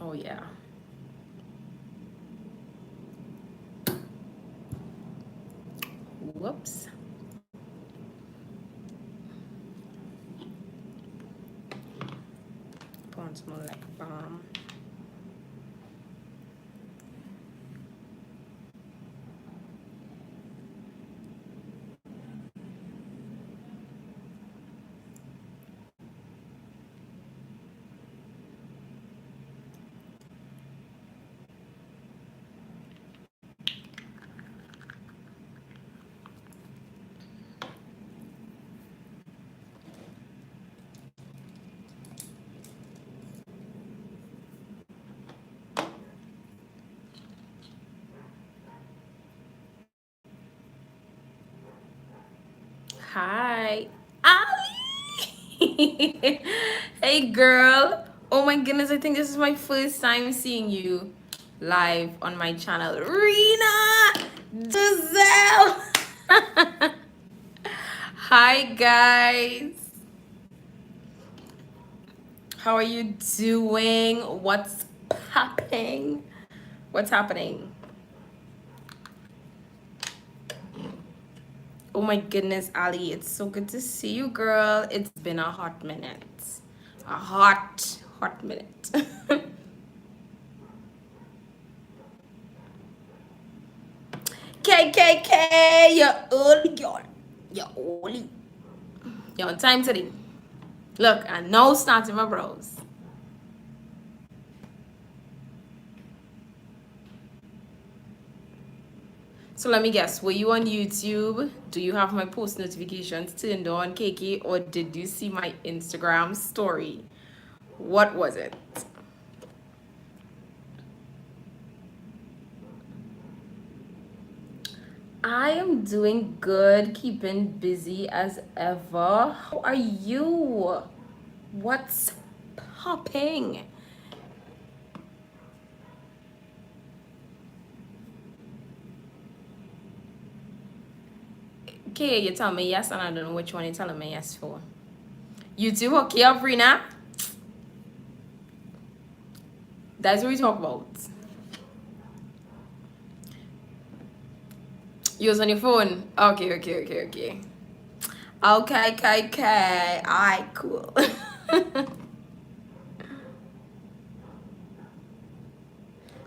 Oh yeah. Whoops. Porn smell like bomb. Hi, Ali. Hey, girl. Oh my goodness, I think this is my first time seeing you live on my channel. Rena Giselle. Hi, guys. How are you doing? What's popping? What's happening? Oh my goodness, Ali, it's so good to see you, girl. It's been a hot minute. A hot minute. KKK, you're early, girl. You're early. You're on time today. Look, I know starting my bros. So let me guess, were you on YouTube? Do you have my post notifications turned on, KK, or did you see my Instagram story? What was it? I am doing good, keeping busy as ever. How are you? What's popping? Okay, you tell me yes, and I don't know which one you're telling me yes for. You too hook you up, Rena? That's what we talk about. You was on your phone? Okay. Okay. Alright, cool.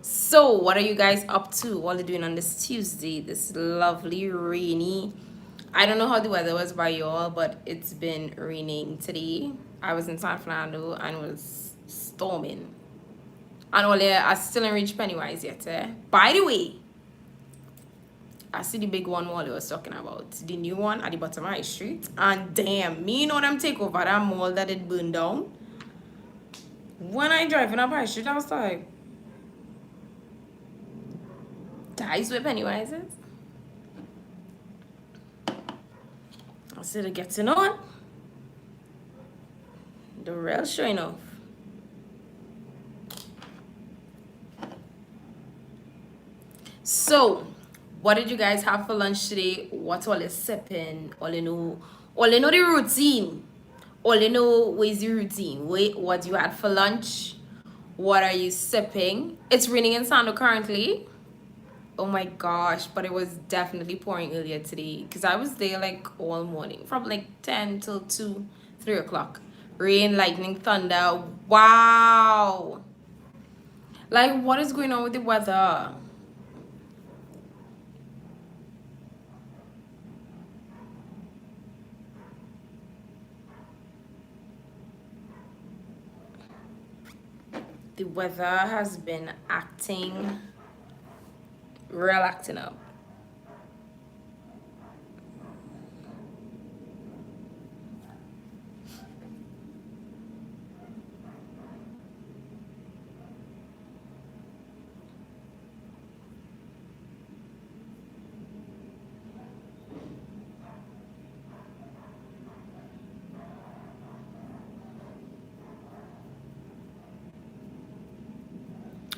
So, what are you guys up to? What are you doing on this Tuesday? This lovely, rainy. I don't know how the weather was by y'all, but it's been raining today. I was in San Fernando and it was storming. And all I still ain't reached Pennywise yet. By the way, I see the big one Wally was talking about. The new one at the bottom of my street. And damn, me know them take over that mall that it burned down. When I driving up my street, I was like, dies with Pennywises. I said it getting on. The real showing off. So, what did you guys have for lunch today? What all is sipping? All you know the routine. All you know where's the routine. Wait, what you had for lunch? What are you sipping? It's raining in Sando currently. Oh my gosh, but it was definitely pouring earlier today because I was there like all morning from like 10 till 2, 3 o'clock. Rain, lightning, thunder. Wow. Like, what is going on with the weather? The weather has been real acting up.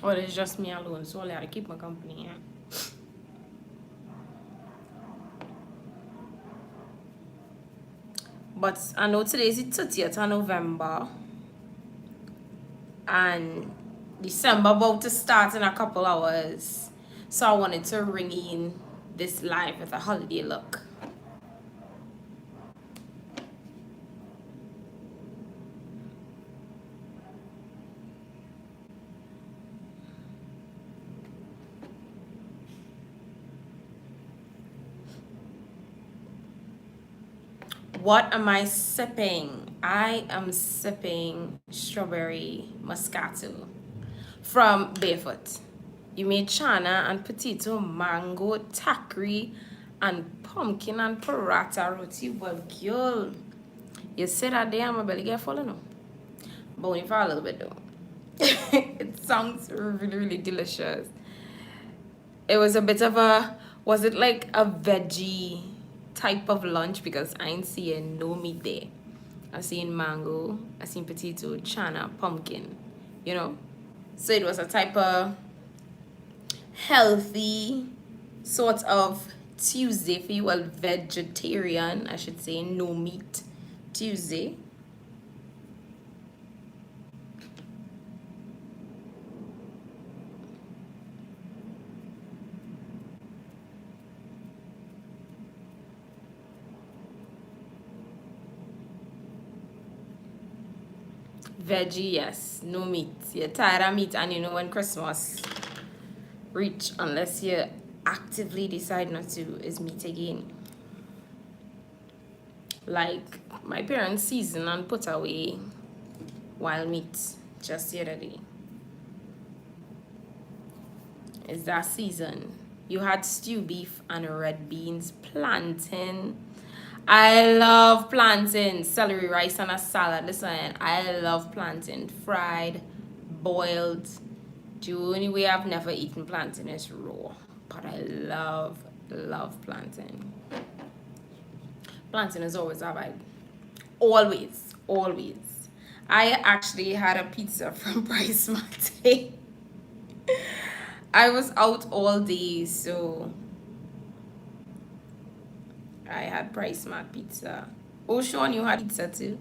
Or it's just me alone, so I gotta keep my company. Yeah. But I know today is the 30th of November, and December about to start in a couple hours. So I wanted to ring in this live with a holiday look. What am I sipping? I am sipping strawberry Moscato from Barefoot. You made chana and potato, mango, takri, and pumpkin and paratha roti. Well, girl, you said that day my belly get full, no? But only for a little bit though. It sounds really, really delicious. It was a bit of a, was it like a veggie type of lunch? Because I ain't seeing no meat there. I seen mango, I seen potato, chana, pumpkin, you know? So it was a type of healthy sort of Tuesday for you, well, vegetarian, I should say, no meat Tuesday. Veggie, yes, no meat. You're tired of meat, and you know when Christmas reach, unless you actively decide not to, is meat again. Like my parents season and put away wild meat just the other day. It's that season. You had stew beef and red beans, plantain. I love plantain, celery, rice, and a salad. Listen, I love plantain, fried, boiled. The only way I've never eaten plantain is raw, but I love plantain. Plantain is always a vibe. Always. I actually had a pizza from Price Mate. I was out all day, so I had Price Mart pizza. Oh, Sean, you had pizza too?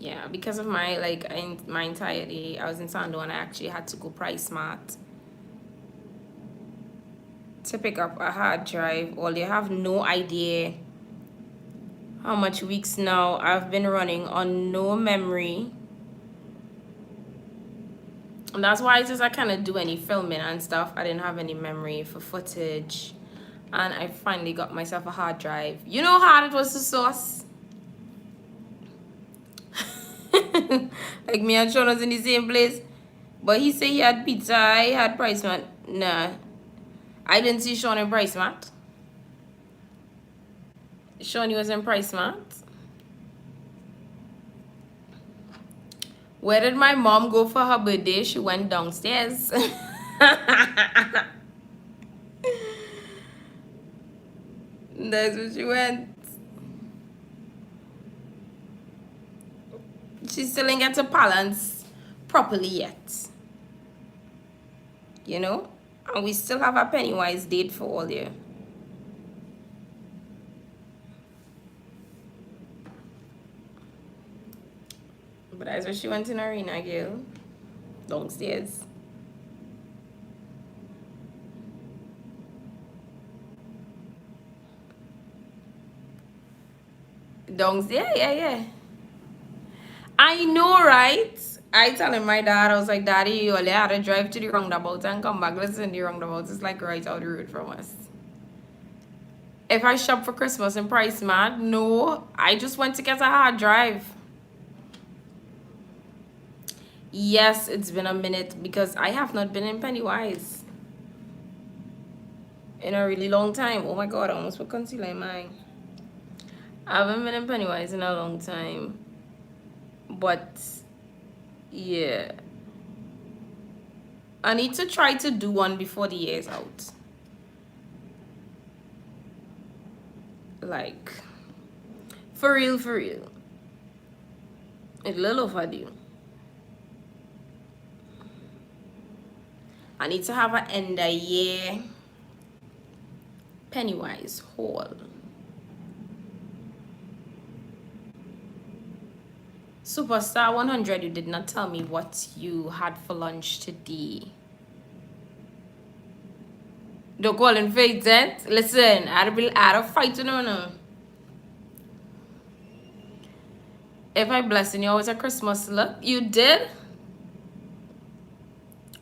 Yeah, because of my, like, in my entire day, I was in Sando and I actually had to go Price Mart to pick up a hard drive. Well, you have no idea how much weeks now I've been running on no memory. And that's why since I kind of do any filming and stuff, I didn't have any memory for footage. And I finally got myself a hard drive. You know how hard it was to source? Like me and Sean was in the same place. But he said he had pizza, I had Price Mart. Nah, I didn't see Sean in Price Mart. Sean was in Price Mart. Where did my mom go for her birthday? She went downstairs. That's where she went. She still ain't get to balance properly yet. You know? And we still have a Pennywise date for all year. But that's where she went in arena, girl. Downstairs. Downstairs, yeah. I know, right? I telling my dad, I was like, Daddy, you only had to drive to the roundabout and come back. Listen, the roundabout is like right out the road from us. If I shop for Christmas in Price Mart, no, I just went to get a hard drive. Yes, it's been a minute because I have not been in Pennywise in a really long time. Oh my god, I almost put concealer in mine. I haven't been in Pennywise in a long time. But yeah, I need to try to do one before the year is out. Like, for real. It's a little overdue. I need to have an end of year Pennywise haul. Superstar 100, you did not tell me what you had for lunch today. Don't call in faith, listen, I'd a fight to no. If I blessing you always a Christmas look, you did?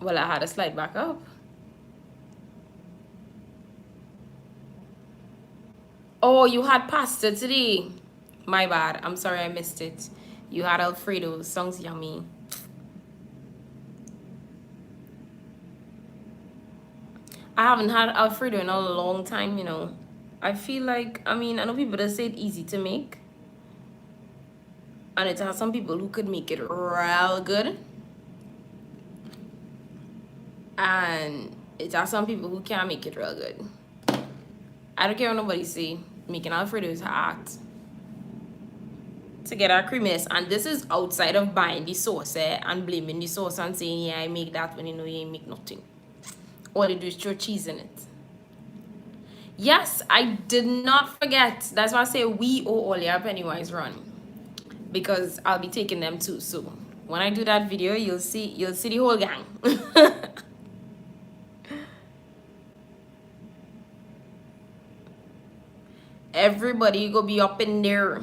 Well, I had to slide back up. Oh, you had pasta today. My bad. I'm sorry I missed it. You had Alfredo. Sounds yummy. I haven't had Alfredo in a long time, you know. I feel like, I know people that say it's easy to make. And it has some people who could make it real good. And it has some people who can't make it real good. I don't care what nobody say. Making Alfredo is hard. To get our creaminess, and this is outside of buying the sauce and blaming the sauce and saying, yeah, I make that when you know you ain't make nothing. All you do is throw cheese in it. Yes, I did not forget. That's why I say we owe all your Pennywise run, because I'll be taking them too. So when I do that video, you'll see the whole gang. Everybody go be up in there.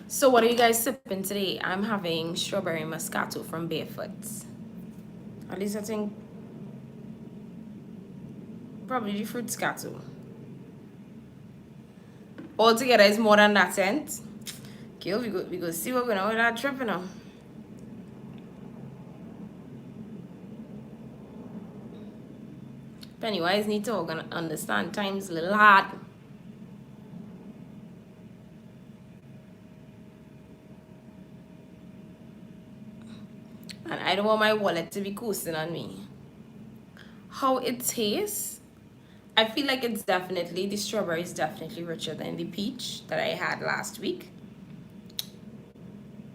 So what are you guys sipping today? I'm having strawberry Moscato from Barefoot. At least I think probably the fruit Moscato. Altogether is more than that scent. Okay, we go see what we're going on with that trip now. Pennywise need to understand time's a little hard. And I don't want my wallet to be coasting on me. How it tastes, I feel like it's definitely, the strawberry is definitely richer than the peach that I had last week.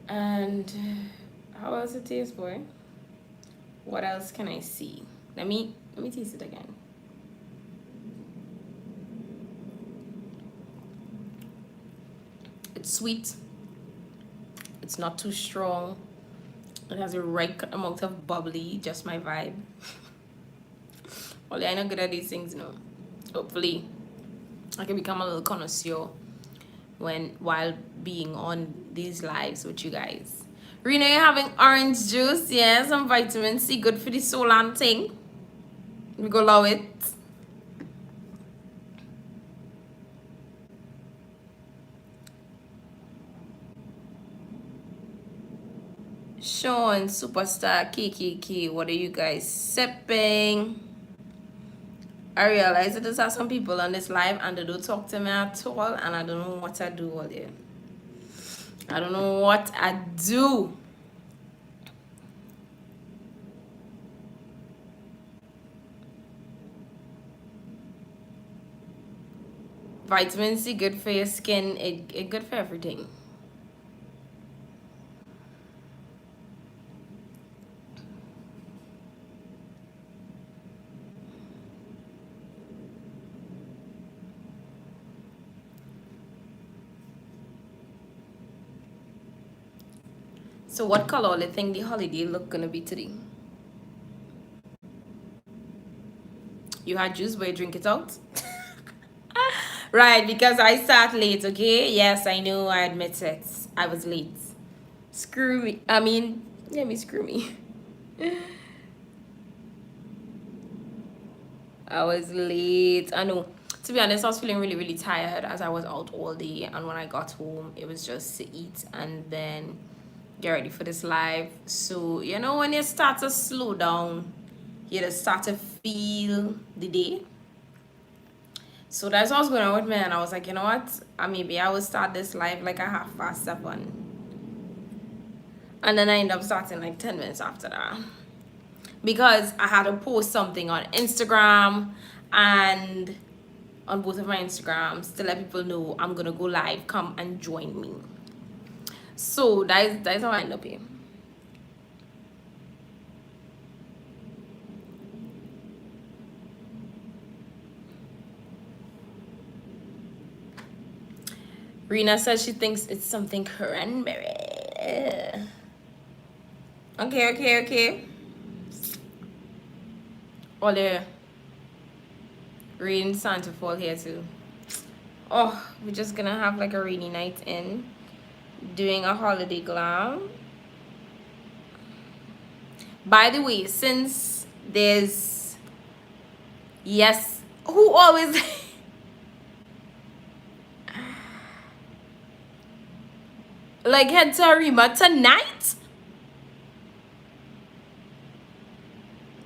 And how else it tastes, boy? What else can I see? Let me taste it again. It's sweet. It's not too strong. It has a right amount of bubbly, just my vibe. Well, I'm not good at these things, no. Hopefully, I can become a little connoisseur while being on these lives with you guys. Rena, you're having orange juice, yeah, some vitamin C, good for the soul and thing. We go love it. Sean, Superstar, KKK, what are you guys sipping? I realize that there's some people on this live and they don't talk to me at all, and I don't know what I do all day. I don't know what I do. Vitamin C, good for your skin, it good for everything. So what color do you think the holiday look gonna be today? You had juice, but you drink it out? Right, because I start late, okay? Yes, I know, I admit it. I was late. Screw me. Screw me. I was late. I know. To be honest, I was feeling really, really tired as I was out all day. And when I got home, it was just to eat and then get ready for this live. So, you know, when you start to slow down, you just start to feel the day. So that's what was going on with me, and I was like, you know what? Maybe I will start this live like a 7:30. And then I end up starting like 10 minutes after that. Because I had to post something on Instagram, and on both of my Instagrams to let people know I'm gonna go live. Come and join me. So that's how I end up here. Rena says she thinks it's something cranberry. Okay. Oh, the rain starting to fall here too. Oh, we're just gonna have like a rainy night in, doing a holiday glam. By the way, since there's, yes, who always like head to Arima tonight?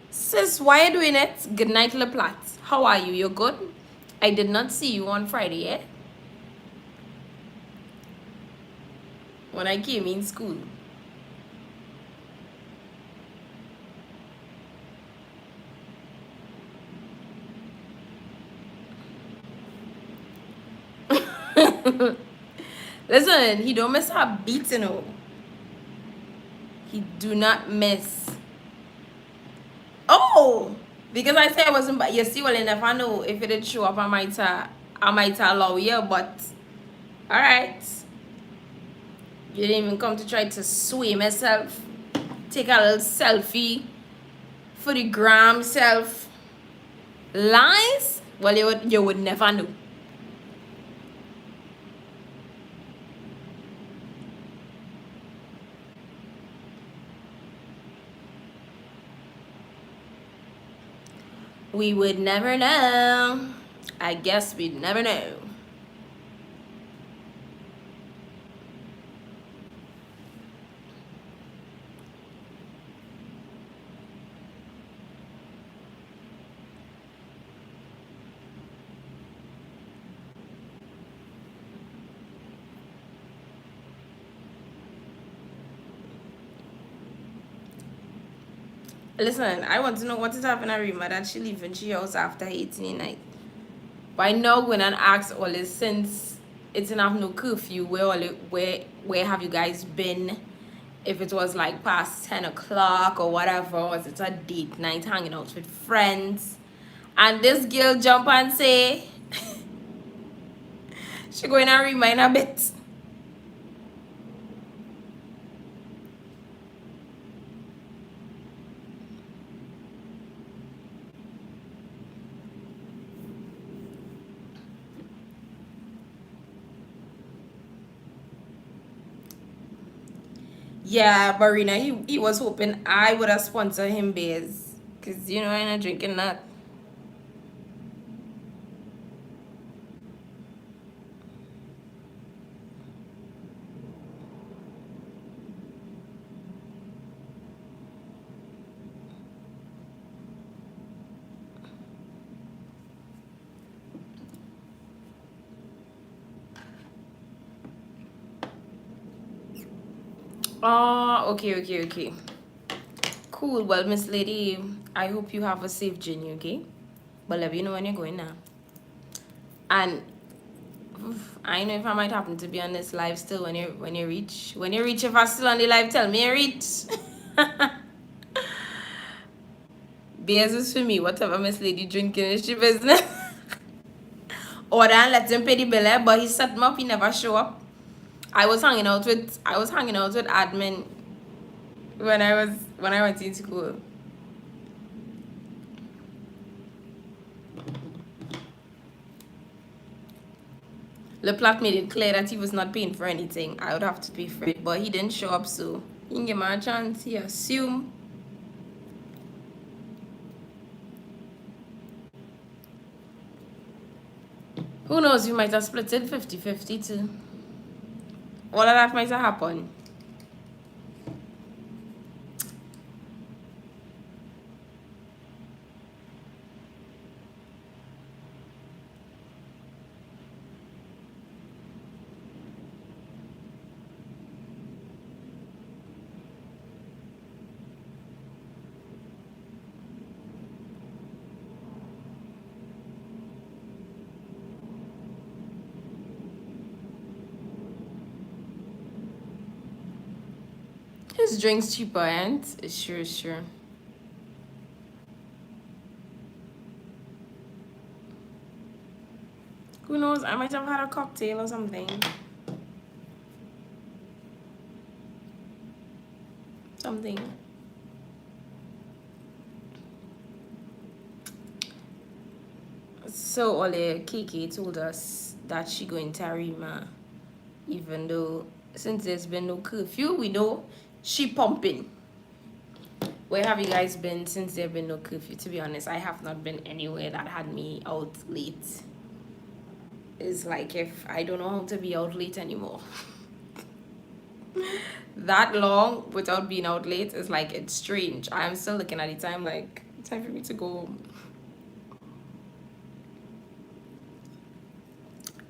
Sis, why are you doing it? Good night, La Platte. How are you? You're good? I did not see you on Friday, eh? When I came in school. Listen, he don't miss her beats, you know. He do not miss. Oh, because I said I wasn't, but you see, well, if I know if it did show up, I might allow you, but all right. You didn't even come to try to sway myself. Take a little selfie for the gram self. Lies? Well, you would never know. We would never know. I guess we'd never know. Listen, I want to know what is happening at Rima that she leaving she house after 18 night. By now going and ask all this since it's enough no curfew, where have you guys been? If it was like past 10 o'clock or whatever, was it a date night hanging out with friends? And this girl jump and say she going to remind a bit. Yeah, Barina, he was hoping I would have sponsored him beers. Because, you know, I'm not drinking that. Oh, okay. Cool. Well, Miss Lady, I hope you have a safe journey, okay? But let me know when you're going now. And I know if I might happen to be on this live still when you reach. If I'm still on the live, tell me you reach. Beers is for me. Whatever Miss Lady drinking is your business. Or then let him pay the bill, but he set me up, he never show up. I was hanging out with admin when I went in school. LePlac made it clear that he was not paying for anything. I would have to pay for it, but he didn't show up, so he didn't give me a chance. He assumed. Who knows, you might have split it 50-50 too. All of that might have happened. this drink's cheaper, and it's true, it's true. Who knows? I might have had a cocktail or something. Something. So Ole Kiki told us that she going to Arima, even though since there's been no curfew, we know she pumping. Where have you guys been since there been no curfew? To be honest, I have not been anywhere that had me out late. It's like if I don't know how to be out late anymore. That long without being out late is like, it's strange. I'm still looking at the time like, time for me to go home.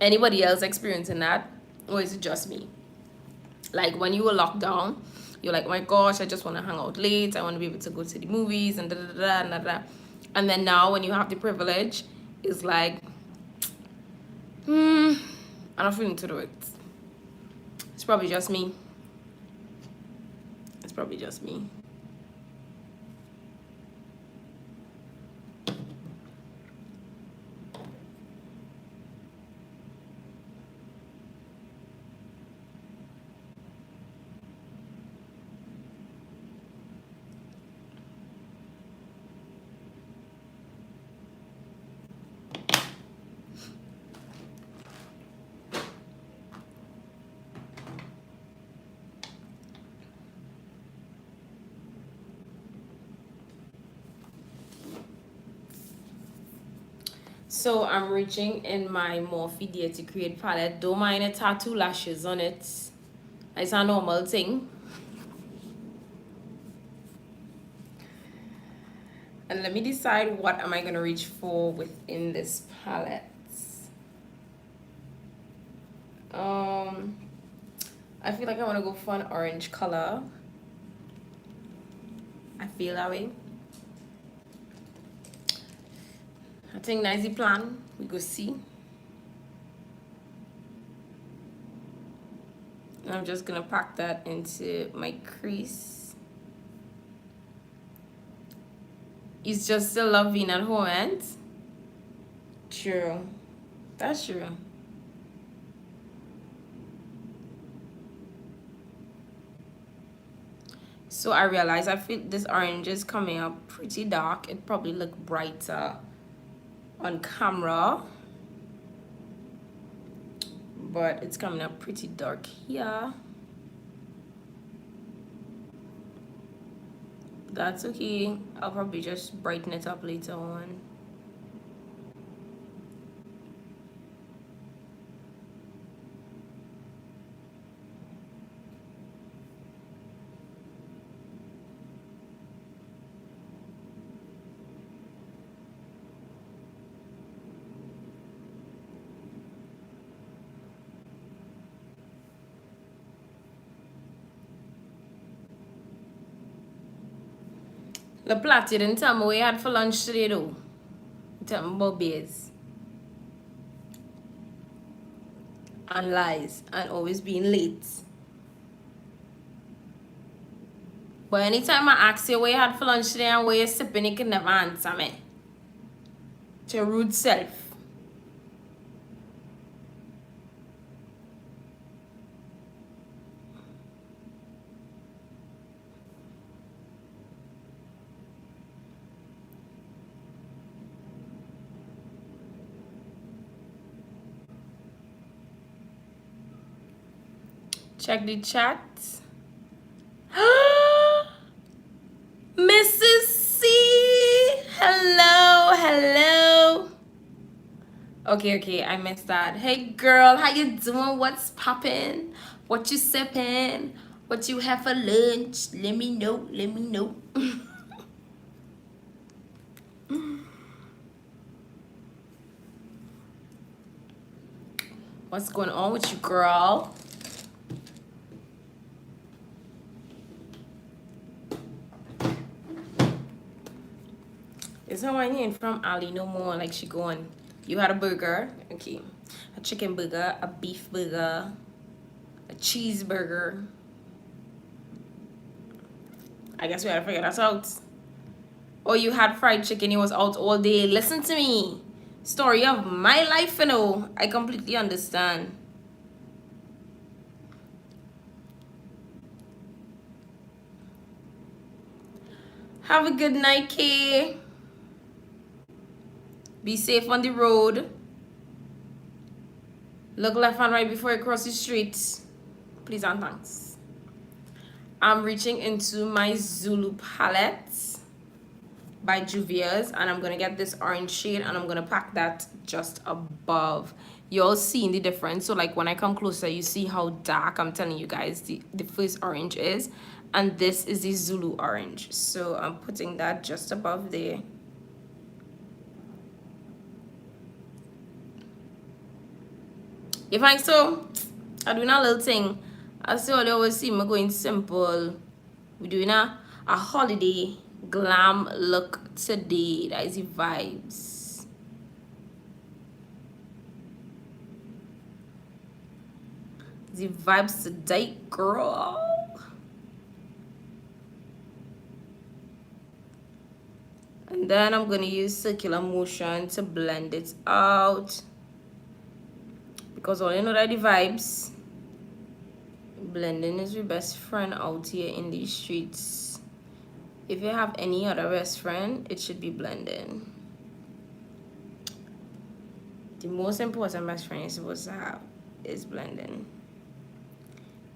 Anybody else experiencing that, or is it just me? Like when you were locked down, you're like, oh my gosh, I just want to hang out late, I want to be able to go to the movies and da da da da da. And then now when you have the privilege, it's like, I'm not feeling to do it. It's probably just me. It's probably just me. So I'm reaching in my Morphe Dare to Create palette. Don't mind the tattoo lashes on it. It's a normal thing. And let me decide what am I going to reach for within this palette. I feel like I want to go for an orange color. I feel that way. I think nicely plan. We go see. And I'm just gonna pack that into my crease. It's just still loving at home, and true. That's true. So I realize I feel this orange is coming up pretty dark. It probably look brighter on camera, but it's coming up pretty dark here. That's okay. I'll probably just brighten it up later on. The plot, you didn't tell me what you had for lunch today, though. Tell me about beers. And lies. And always being late. But anytime I ask you what you had for lunch today and what you're sipping, you can never answer me. It's your rude self. Check the chat. Mrs. C. Hello, hello. Okay, I missed that. Hey girl, how you doing? What's poppin'? What you sippin'? What you have for lunch? Let me know, let me know. What's going on with you, girl? It's not hearing from Ali no more. Like she going, you had a burger, okay, a chicken burger, a beef burger, a cheeseburger. I guess we gotta figure that out. Or you had fried chicken, you was out all day. Listen to me. Story of my life, you know. I completely understand. Have a good night, Kay. Be safe on the road. Look left and right before you cross the street. Please and thanks. I'm reaching into my Zulu palette by Juvia's, and I'm gonna get this orange shade and I'm gonna pack that just above. You'll see the difference. So like when I come closer, you see how dark, I'm telling you guys, the first orange is, and this is the Zulu orange. So I'm putting that just above there. You find so? I'm doing a little thing. I see all you always see me going simple. We're doing a holiday glam look today. That is the vibes. The vibes today, girl. And then I'm gonna use circular motion to blend it out. Because all you know that the vibes. Blending is your best friend out here in these streets. If you have any other best friend, it should be blending. The most important best friend you're supposed to have is blending.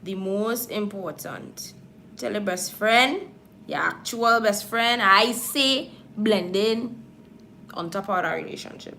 The most important. Tell your best friend, your actual best friend, I say blending on top of our relationship.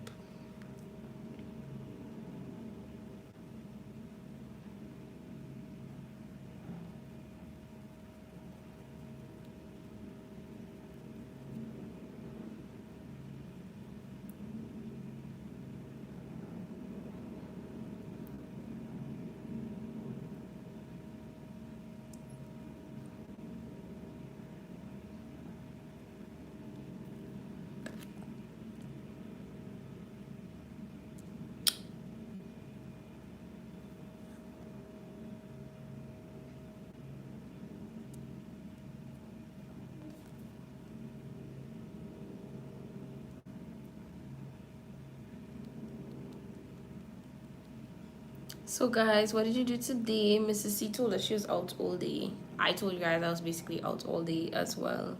So guys, what did you do today? Mrs. C told us she was out all day. I told you guys I was basically out all day as well.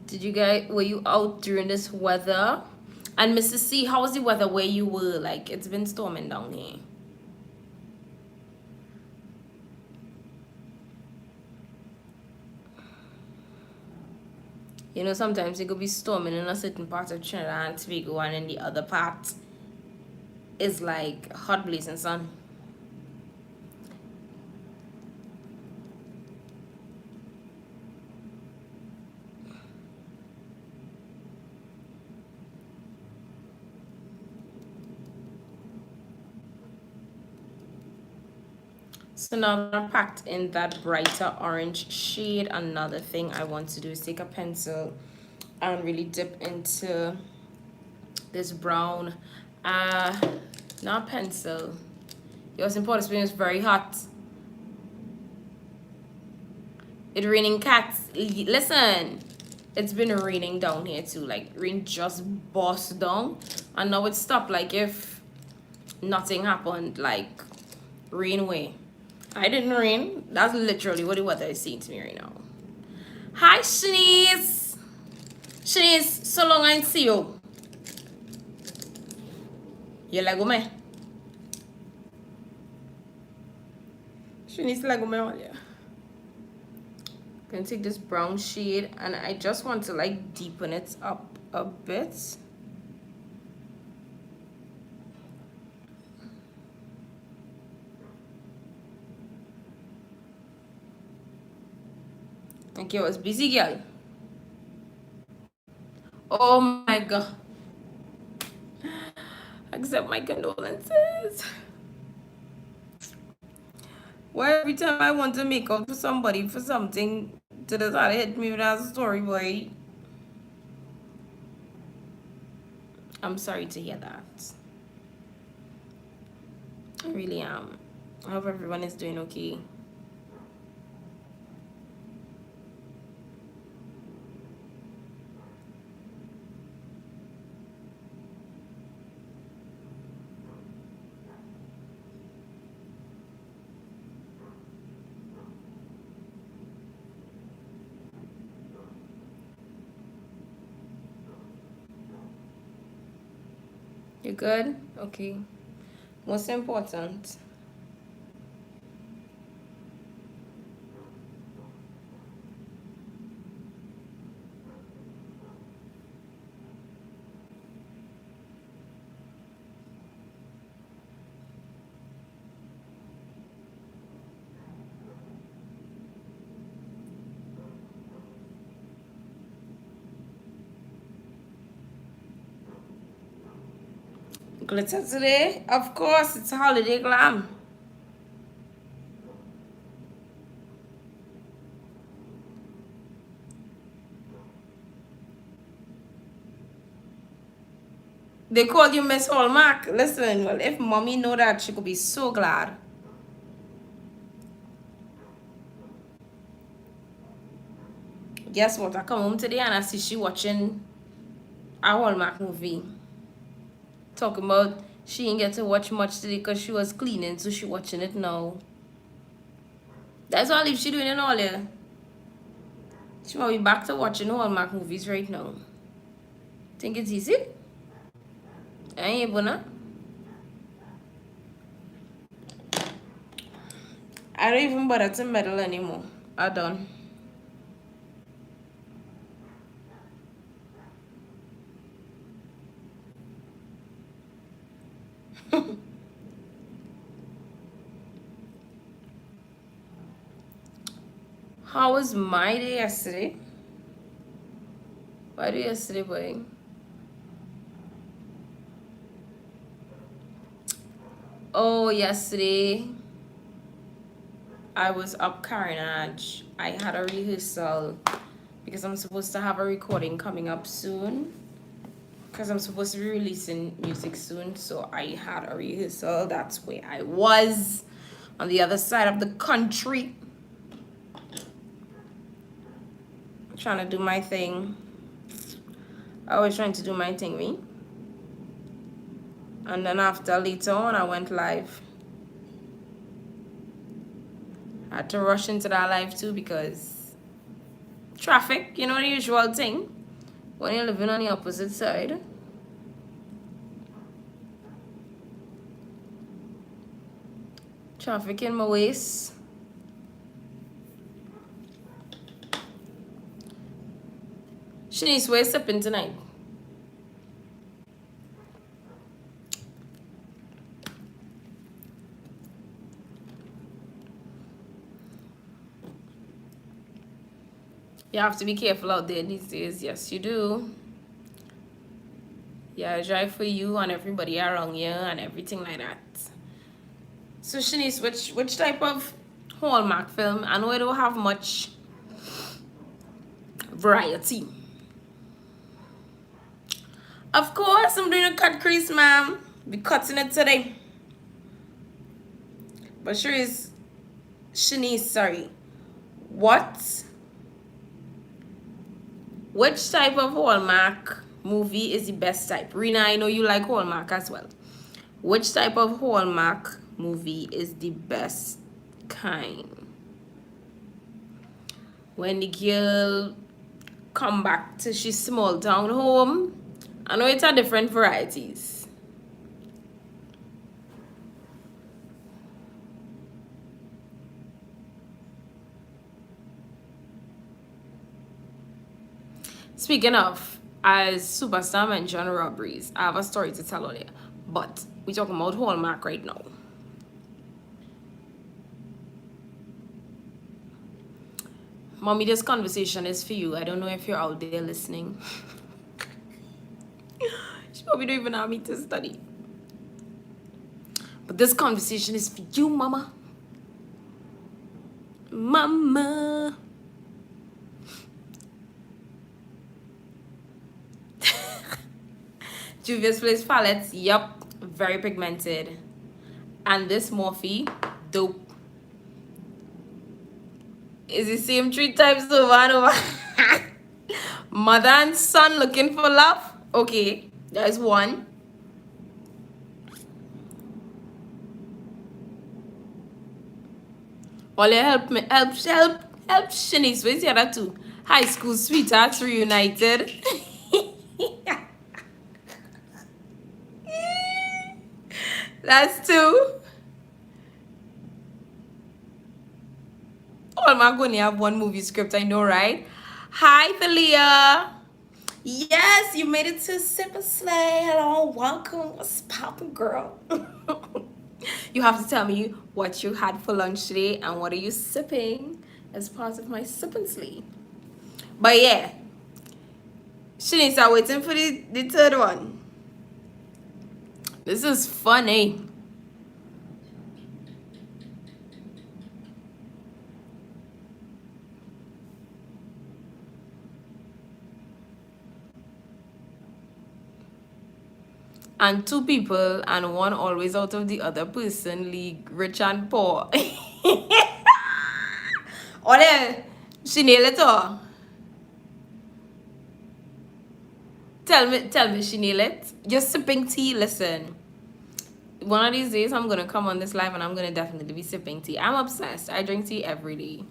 Did you guys, were you out during this weather? And Mrs. C, how was the weather where you were? Like, it's been storming down here. You know, sometimes it could be storming in a certain part of Trinidad and Tobago, and in the other part is like hot blazing sun. So now that I'm packed in that brighter orange shade, another thing I want to do is take a pencil and really dip into this brown, not pencil. Your important spoon is very hot. It's raining cats. Listen, it's been raining down here too. Like rain just burst down, and now it stopped. Like if nothing happened. Like rain away. I didn't rain. That's literally what the weather is saying to me right now. Hi, Shanice. Shanice, so long I see you. You like me? Shanice like me on you. Gonna take this brown shade and I just want to like deepen it up a bit. Okay, I was busy, girl. Oh my god. Accept my condolences. Why every time I want to make up for somebody for something to the side hit me with a story, boy? I'm sorry to hear that. I really am. I hope everyone is doing okay. You good? Okay. Most important. Glitter today? Of course, it's a holiday glam. They call you Miss Hallmark. Listen, well, if mommy know that, she could be so glad. Guess what? I come home today and I see she watching a Hallmark movie. Talking about she didn't get to watch much today because she was cleaning, so she watching it now. That's all if she doing it all yeah. She might be back to watching Hallmark movies right now. Think it's easy? I ain't gonna. I don't even bother to meddle anymore. I done. How was my day yesterday? Why do yesterday, boy? Oh, yesterday I was up carnage. I had a rehearsal because I'm supposed to have a recording coming up soon. Because I'm supposed to be releasing music soon, so I had a rehearsal. That's where I was, on the other side of the country, trying to do my thing. Always trying to do my thing, me. And then after, later on, I went live. I had to rush into that live too because traffic, you know, the usual thing when you're living on the opposite side. Traffic in my waist. Shanice, where's sipping tonight? You have to be careful out there these days. Yes, you do. Yeah, drive for you and everybody around you and everything like that. So Shanice, which type of Hallmark film? I know I don't have much variety. Of course, I'm doing a cut crease, ma'am. Be cutting it today. But sure is Shanice, sorry. What? Which type of Hallmark movie is the best type? Rena, I know you like Hallmark as well. Which type of Hallmark movie is the best kind? When the girl come back to she small town home. I know it's a different varieties. Speaking of, as Superstar mentioned robberies, I have a story to tell earlier. But we're talking about Hallmark right now. Mommy, this conversation is for you. I don't know if you're out there listening. She probably don't even have me to study. But this conversation is for you, mama. Mama. Juvia's Place palettes, yup, very pigmented. And this Morphe, dope. Is the same 3 times over and over. Mother and son looking for love. Okay, there's one. Ollie, help me, help Shanice. Where's the other two? High school sweethearts reunited. That's two. Oh, I'm going to have one movie script, I know, right? Hi, Thalia. Yes, you made it to Sip and Slay. Hello, welcome. What's poppin', girl? You have to tell me what you had for lunch today and what are you sipping as part of my Sip and Slay. But yeah, Shanice, I'm waiting for the third one. This is funny. And two people and one always out of the other person league, rich and poor. Ole, she nailed it all. Tell me she nailed it. Just sipping tea, listen. One of these days I'm gonna come on this live and I'm gonna definitely be sipping tea. I'm obsessed. I drink tea every day.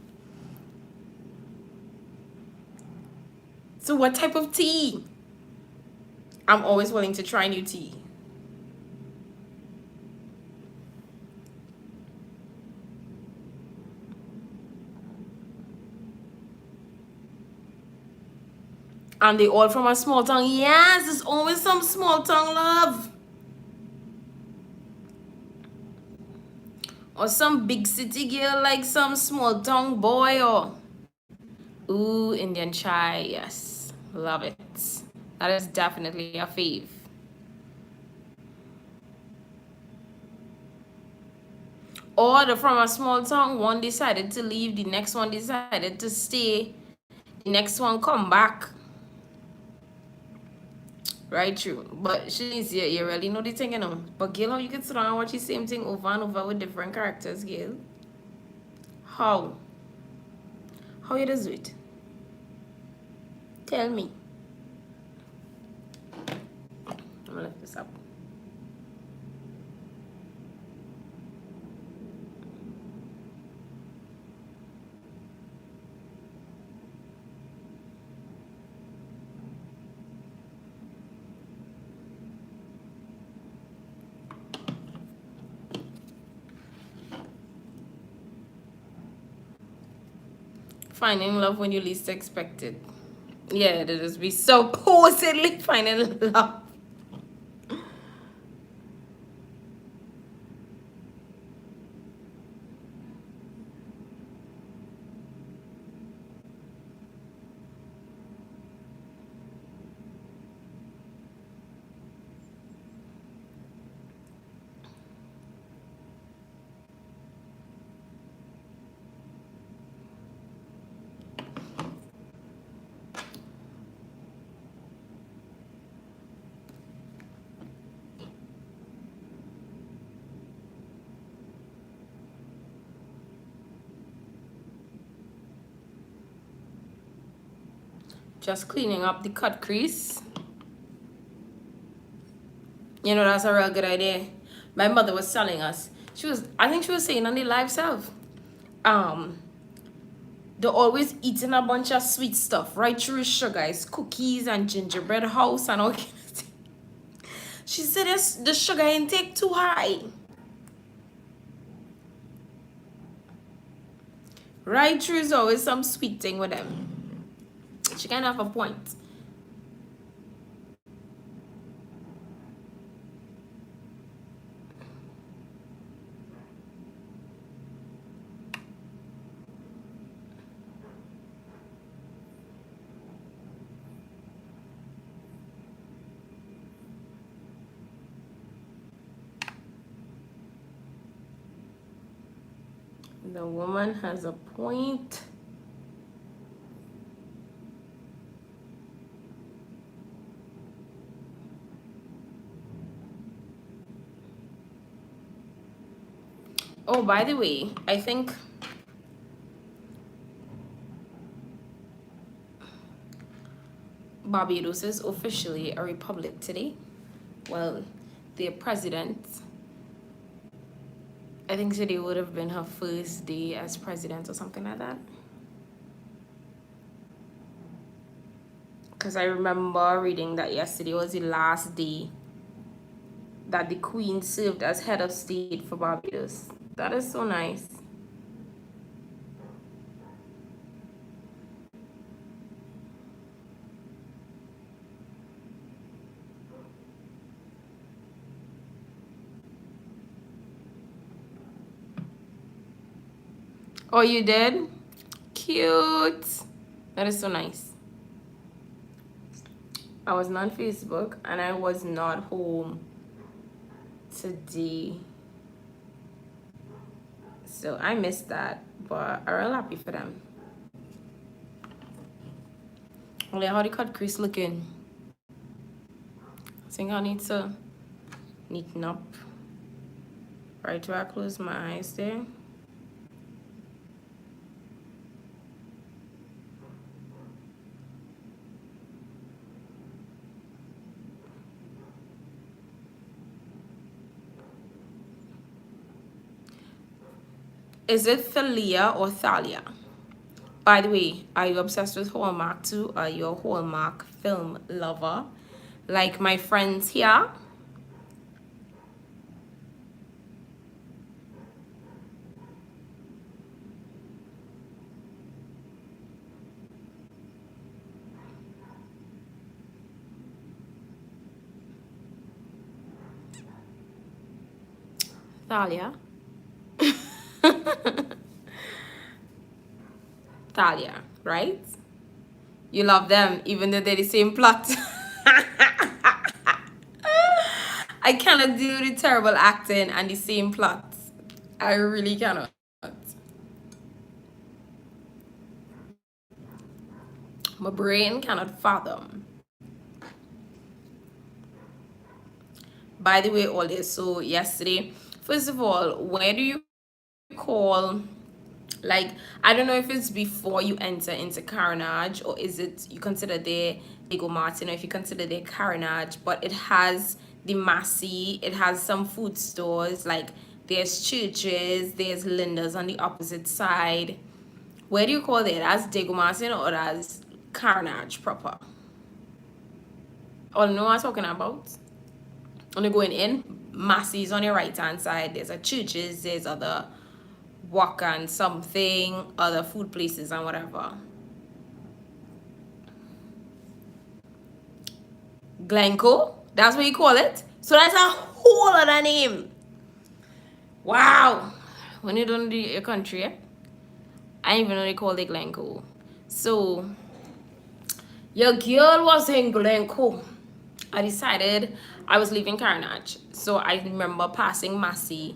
So what type of tea? I'm always willing to try new tea. And they all from a small town. Yes, there's always some small town love. Or some big city girl like some small town boy or... Ooh, Indian chai, yes. Love it. That is definitely a fave. Or from a small town, one decided to leave, the next one decided to stay, the next one come back. Right, true. But she's, you really know the thing, you know. But Gail, how you can sit down and watch the same thing over and over with different characters, Gail? How? How you does it? Tell me. I'm gonna lift this up. Finding love when you least expect it. Yeah, that is be supposedly finding love. Just cleaning up the cut crease. You know, that's a real good idea. My mother was telling us. I think she was saying on the live self. They're always eating a bunch of sweet stuff, right through sugar. It's cookies and gingerbread house and all kinds of things. She said the sugar intake too high. Right through is always some sweet thing with them. She kind of have a point. The woman has a point. Oh, by the way, I think Barbados is officially a republic today. Well, their president, I think today would have been her first day as president or something like that. Because I remember reading that yesterday was the last day that the Queen served as head of state for Barbados. That is so nice. Oh, you did? Cute. That is so nice. I was not on Facebook and I was not home today. So I missed that, but I'm real happy for them. Only how the cut crease looking? I think I need to neaten up. Right where I close my eyes there. Is it Thalia or Thalia? By the way, are you obsessed with Hallmark too? Are you a Hallmark film lover? Like my friends here? Thalia? Thalia, right? You love them even though they're the same plot. I cannot deal with terrible acting and the same plot. I really cannot. My brain cannot fathom. By the way, all this, so yesterday, first of all, where do you call, like, I don't know if it's before you enter into Carnage or is it you consider the Diego Martin or if you consider the Carnage, but it has the Massey, it has some food stores, like there's churches, there's Linda's on the opposite side. Where do you call it? As Diego Martin or as Carnage proper? All know what I'm talking about? When you're going in, Massey's on your right hand side, there's a churches, there's other walk and something, other food places and whatever. Glencoe, that's what you call it. So that's a whole other name. Wow. When you don't do your country, I didn't even know they called it Glencoe. So your girl was in Glencoe. I decided I was leaving Carnage. So I remember passing Massey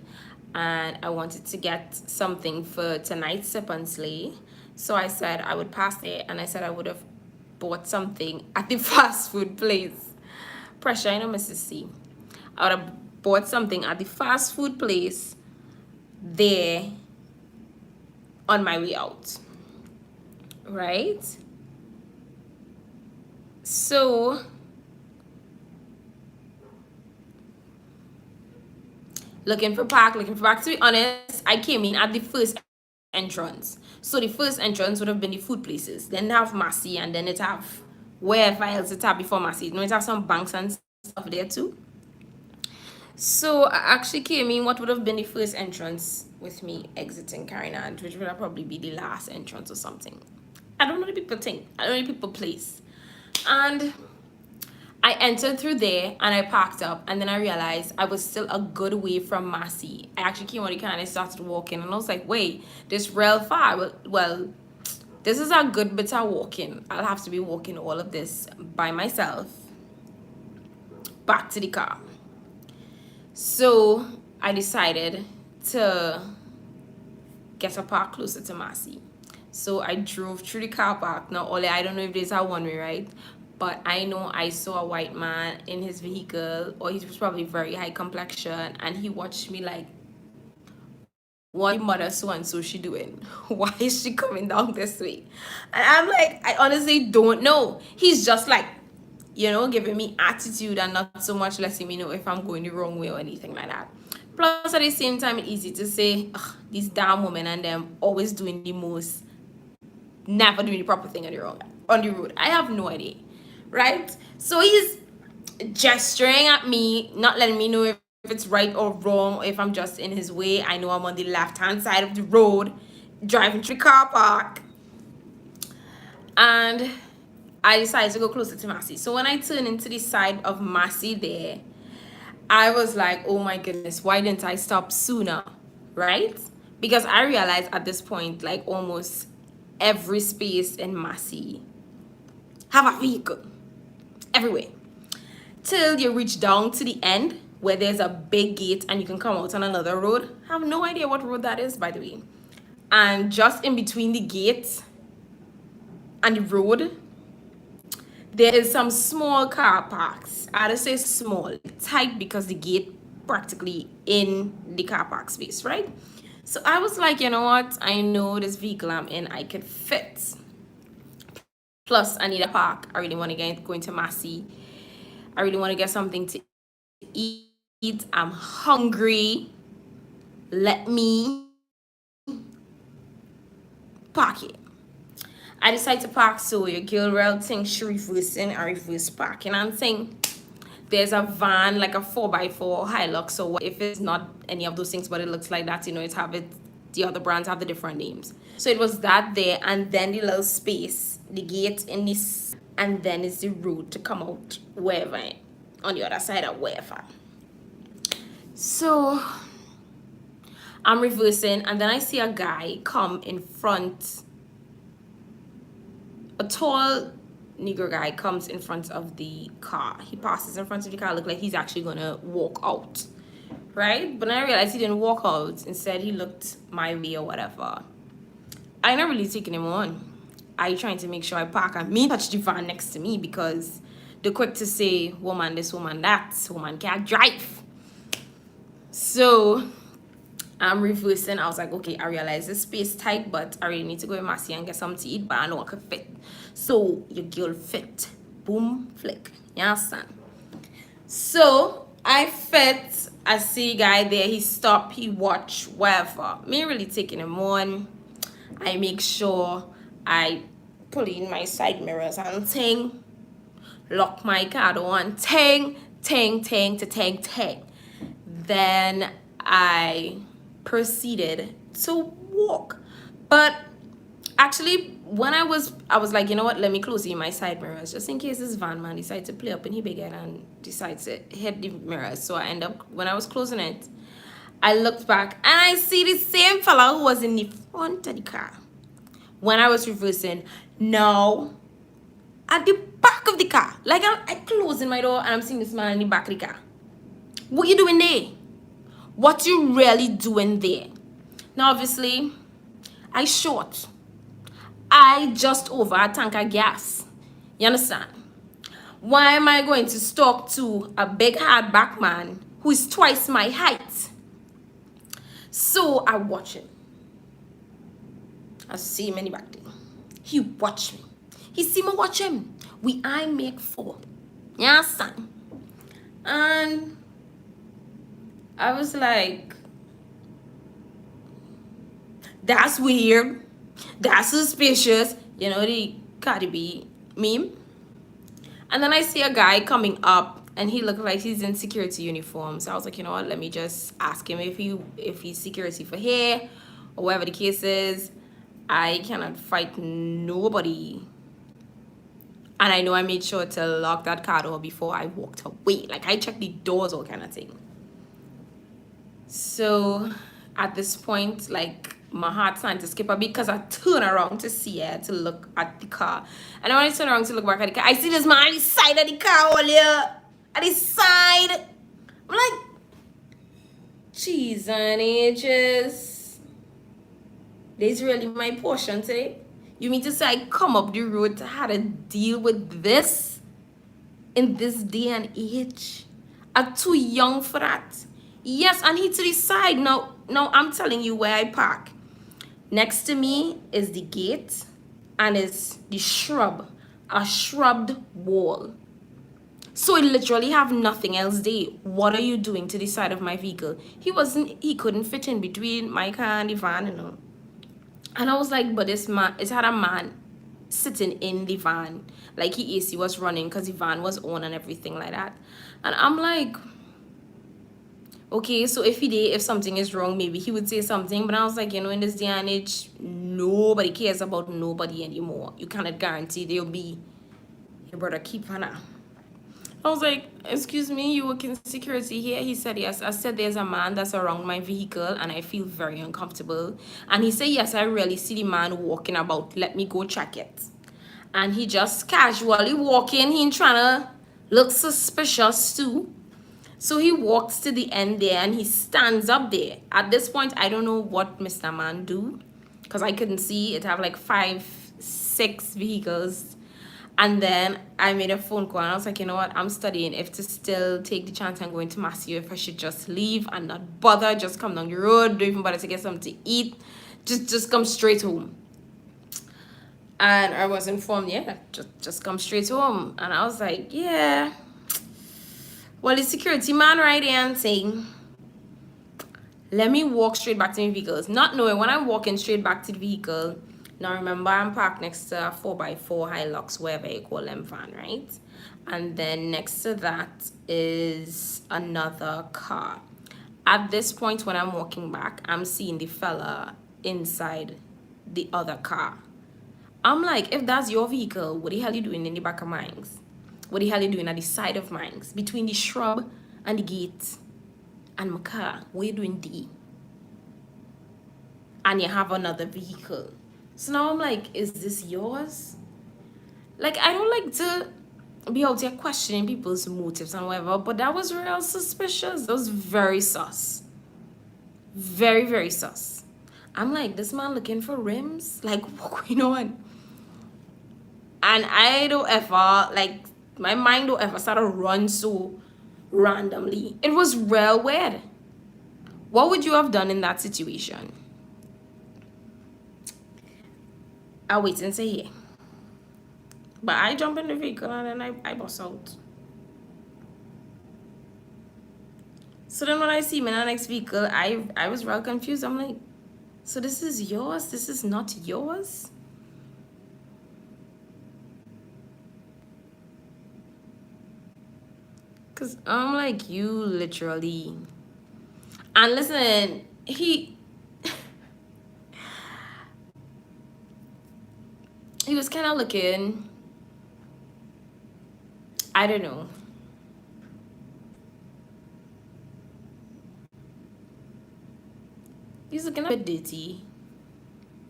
and I wanted to get something for tonight's sip and slay. So I said I would pass there and I said I would have bought something at the fast food place. Pressure, you know, Mrs. C. I would have bought something at the fast food place there on my way out. Right? So looking for park. To be honest, I came in at the first entrance. So the first entrance would have been the food places. Then have Massey and then it have wherever else it have before Massey. You know, it have some banks and stuff there too. So I actually came in what would have been the first entrance with me exiting Carnage, which would have probably be the last entrance or something. I don't know what people think. I don't know what people place. And I entered through there and I parked up and then I realized I was still a good way from Massey. I actually came out of the car and I started walking and I was like, wait, this real far. Well, this is a good bit of walking. I'll have to be walking all of this by myself back to the car. So I decided to get a park closer to Massey. So I drove through the car park. Now, Ole, I don't know if there's a one way, right? But I know I saw a white man in his vehicle, or he was probably very high complexion, and he watched me like what mother so and so she doing? Why is she coming down this way? And I'm like, I honestly don't know. He's just like, giving me attitude and not so much letting me know if I'm going the wrong way or anything like that. Plus, at the same time, it's easy to say, ugh, these damn women and them always doing the most, never doing the proper thing on the road. I have no idea, right? So he's gesturing at me, not letting me know if it's right or wrong, or if I'm just in his way. I know I'm on the left-hand side of the road, driving to the car park, and I decided to go closer to Massey. So when I turned into the side of Massey there, I was like, oh my goodness, why didn't I stop sooner, right? Because I realized at this point, like almost every space in Massey have a vehicle everywhere. Till you reach down to the end where there's a big gate and you can come out on another road. I have no idea what road that is, by the way. And just in between the gate and the road, there is some small car parks. I would say small, tight because the gate practically in the car park space, right? So I was like, you know what? I know this vehicle I'm in, I could fit. Plus, I need a park. I really want to get going to Massey. I really want to get something to eat. I'm hungry. Let me park it. I decided to park, so your girl real thing she reversing, I reverse parking and thing. There's a van, like a 4x4 Hilux, so what if it's not any of those things, but it looks like that, the other brands have the different names. So it was that there, and then the little space, the gate in this, and then it's the road to come out wherever, on the other side of wherever. So I'm reversing, and then I see a guy come in front. A tall Negro guy comes in front of the car. He passes in front of the car, look like he's actually gonna walk out, right? But then I realized he didn't walk out. Instead, he looked my way or whatever. I never really taken him on. I trying to make sure I park and me touch the van next to me because they're quick to say, woman this, woman that, woman can't drive. So I'm reversing. I was like, okay, I realize this space tight, but I really need to go to Massey and get something to eat, but I know I could fit. So your girl fit. Boom, flick. You understand? So I fit. I see guy there. He stopped. He watch, whatever. Me really taking him on. I make sure I pull in my side mirrors and ting. Lock my car on. Ting, ting, ting, to ting, ting. Then I proceeded to walk. But actually, when I was like, you know what, let me close in my side mirrors just in case this van man decides to play up in his big head and decides to hit the mirrors. So I end up, when I was closing it, I looked back and I see the same fella who was in the front of the car when I was reversing. Now at the back of the car, like I closing my door and I'm seeing this man in the back of the car. What you doing there? What you really doing there? Now, obviously, I short. I just over a tank of gas. You understand? Why am I going to talk to a big hardback man who is twice my height? So I watch him. I see him in the back there. He watch me. He see me watch him. I make four. You understand? And I was like, that's weird. That's suspicious. You know, the Cardi B meme. And then I see a guy coming up and he looked like he's in security uniform. So I was like, you know what, let me just ask him if he's security for here or whatever the case is. I cannot fight nobody. And I know I made sure to lock that car door before I walked away. Like I checked the doors, all kind of thing. So at this point, like my heart's starting to skip a bit because I turn around to see her, to look at the car. And when I turn around to look back at the car, I see this man at the side of the car earlier. At the side. I'm like, cheese and ages. This is really my portion today. You mean to say I come up the road to how to deal with this in this day and age? I'm too young for that. Yes, and he to the side. Now I'm telling you where I park. Next to me is the gate and is the shrub, a shrubbed wall. So I literally have nothing else there. What are you doing to the side of my vehicle? He couldn't fit in between my car and the van, you know. And I was like, but this man, it had a man sitting in the van. Like he AC was running because the van was on and everything like that. And I'm like, okay, so if something is wrong, maybe he would say something. But I was like, in this day and age, nobody cares about nobody anymore. You cannot guarantee they'll be your brother keeper now. I was like, excuse me, you work in security here? He said, yes. I said, there's a man that's around my vehicle and I feel very uncomfortable. And he said, yes, I really see the man walking about. Let me go check it. And he just casually walking. He trying to look suspicious too. So he walks to the end there and he stands up there. At this point, I don't know what Mr. Man do because I couldn't see. It have like 5, 6 vehicles. And then I made a phone call and I was like, you know what? I'm studying. If to still take the chance I'm going to Massey, if I should just leave and not bother, just come down the road, don't even bother to get something to eat. Just come straight home. And I was informed, yeah, just come straight home. And I was like, yeah. Well, the security man right there and saying, let me walk straight back to my vehicles. Not knowing when I'm walking straight back to the vehicle. Now remember, I'm parked next to a 4x4 Hilux, wherever you call them van, right? And then next to that is another car. At this point, when I'm walking back, I'm seeing the fella inside the other car. I'm like, if that's your vehicle, what the hell you doing in the back of mine? What the hell you doing at the side of mine? Between the shrub and the gate and my car, what you doing there? And you have another vehicle. So now I'm like, is this yours? Like, I don't like to be out here questioning people's motives and whatever, but that was real suspicious. That was very sus. Very, very sus. I'm like, this man looking for rims? Like, what's going on? And I don't ever, like, my mind don't ever start to run so randomly. It was real weird. What would you have done in that situation? I'll wait and say yeah. But I jump in the vehicle and then I bust out. So then when I see him in the next vehicle, I was real confused. I'm like, so this is yours? This is not yours? Because I'm like, you literally. And listen, he was kind of looking, I don't know. He's looking a bit dirty.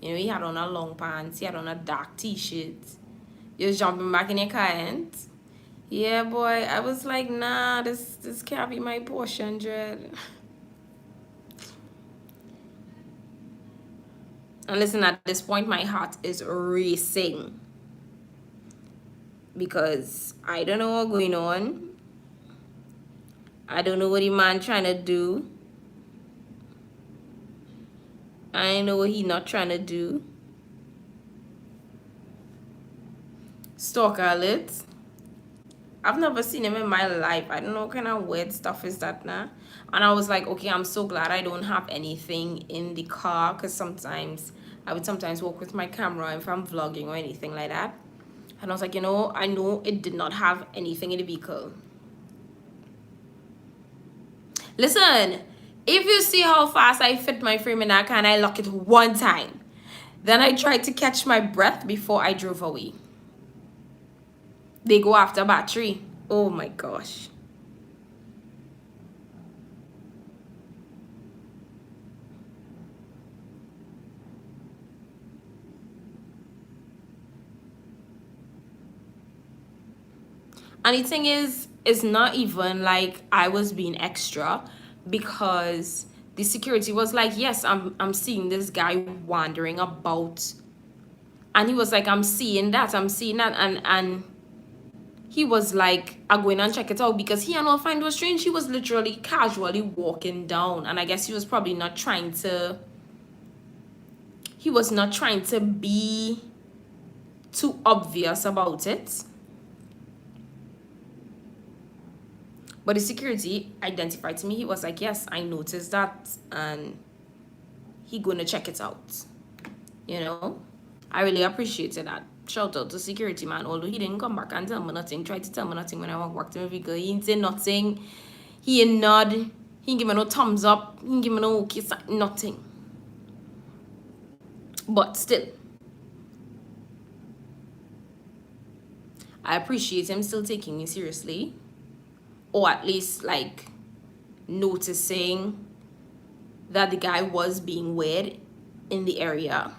You know, he had on a long pants, he had on a dark t-shirt. He was jumping back in your car and yeah, boy, I was like, nah, this can't be my portion, Dread. And listen, at this point, my heart is racing. Because I don't know what's going on. I don't know what the man trying to do. I know what he not trying to do. Stalker alert. I've never seen him in my life. I don't know what kind of weird stuff is that now. And I was like, okay, I'm so glad I don't have anything in the car because sometimes I would sometimes walk with my camera if I'm vlogging or anything like that. And I was like, I know it did not have anything in the vehicle. Listen, if you see how fast I fit my frame in that car and I lock it one time, then I tried to catch my breath before I drove away. They go after battery. Oh my gosh. And the thing is, it's not even like I was being extra because the security was like, yes, I'm seeing this guy wandering about. And he was like, I'm seeing that. And he was like, I go in and check it out, because he and all find it was strange. He was literally casually walking down, and I guess he was probably not trying to, he was not trying to be too obvious about it. But the security identified to me. He was like, yes, I noticed that, and he gonna check it out. You know? I really appreciated that. Shout out to security man, although he didn't come back and tell me nothing, tried to tell me nothing when I walked back to my vehicle. He didn't say nothing. He didn't nod. He didn't give me no thumbs up. He didn't give me no okay, nothing. But still, I appreciate him still taking me seriously. Or at least like noticing that the guy was being weird in the area.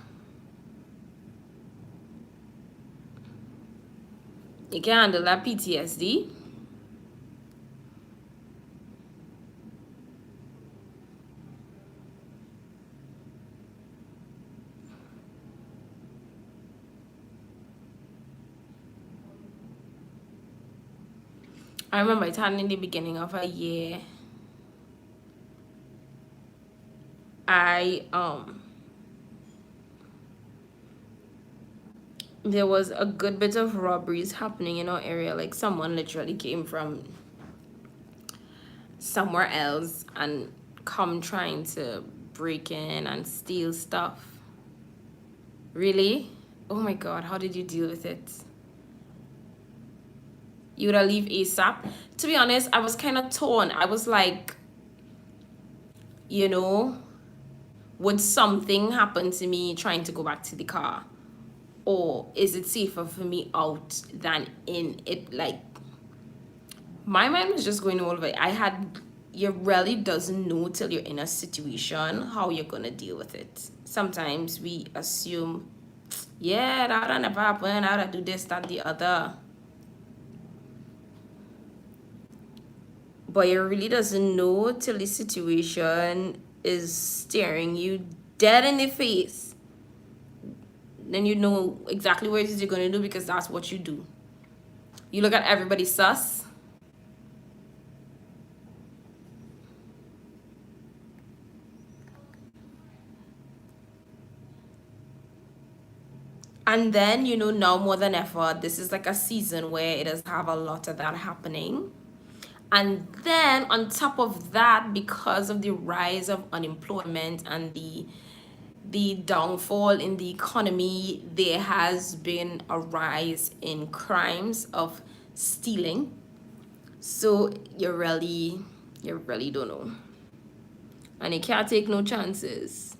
You can handle that PTSD. I remember it happened in the beginning of a year. There was a good bit of robberies happening in our area. Like someone literally came from somewhere else and come trying to break in and steal stuff. Really? Oh my god, how did you deal with it? You would have leave ASAP? To be honest, I was kind of torn. I was like, you know, would something happen to me trying to go back to the car? Or is it safer for me out than in it? Like, my mind was just going all over it. You really doesn't know till you're in a situation how you're gonna deal with it. Sometimes we assume, yeah, that'll never happen, I'll do this, that, the other. But you really doesn't know till the situation is staring you dead in the face. Then you know exactly what it is you're gonna do, because that's what you do. You look at everybody sus. And then, you know, now more than ever, this is like a season where it does have a lot of that happening. And then on top of that, because of the rise of unemployment and the downfall in the economy, there has been a rise in crimes of stealing. So you really don't know. And you can't take no chances.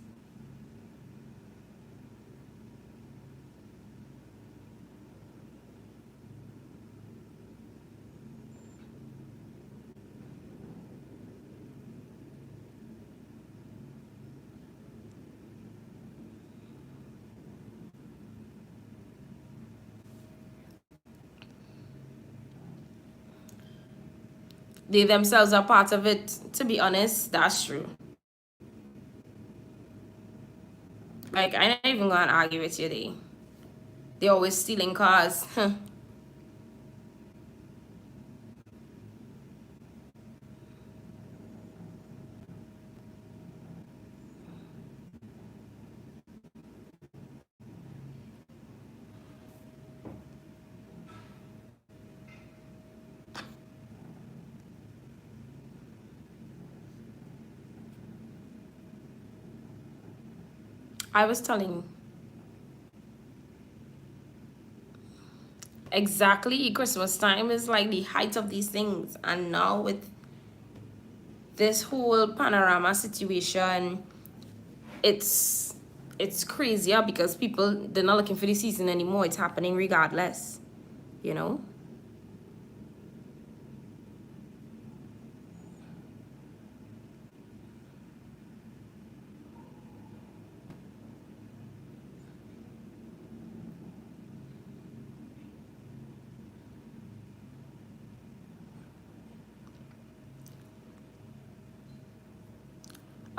They themselves are part of it. To be honest, that's true. Like, I'm not even gonna argue with you. They're always stealing cars. I was telling exactly, Christmas time is like the height of these things, and now with this whole panorama situation, it's crazier, because people, they're not looking for the season anymore. It's happening regardless, you know.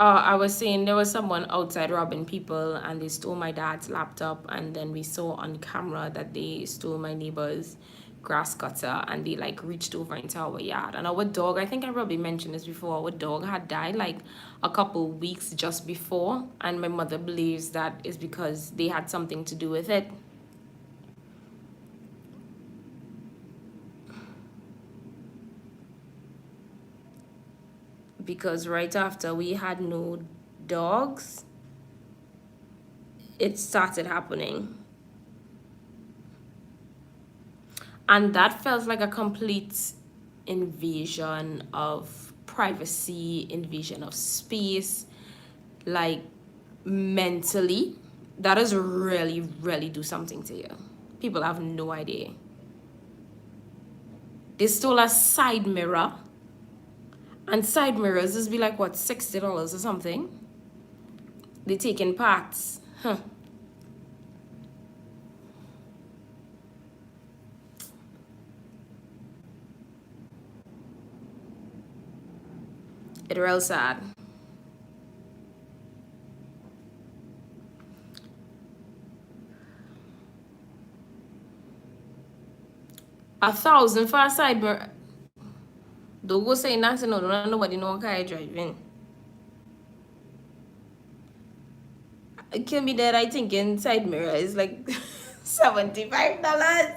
I was saying there was someone outside robbing people, and they stole my dad's laptop, and then we saw on camera that they stole my neighbor's grass cutter, and they like reached over into our yard. And our dog, I think I probably mentioned this before, our dog had died like a couple weeks just before, and my mother believes that is because they had something to do with it. Because right after we had no dogs, it started happening. And that felt like a complete invasion of privacy, invasion of space, like mentally. That does really, really do something to you. People have no idea. They stole a side mirror, and side mirrors just be like, what, $60 or something? They taking parts. Huh. It's real sad. $1,000 for a side mirror. Don't go say nothing, no, don't nobody know what kind of driving. It can be that I think in side mirror is like $75.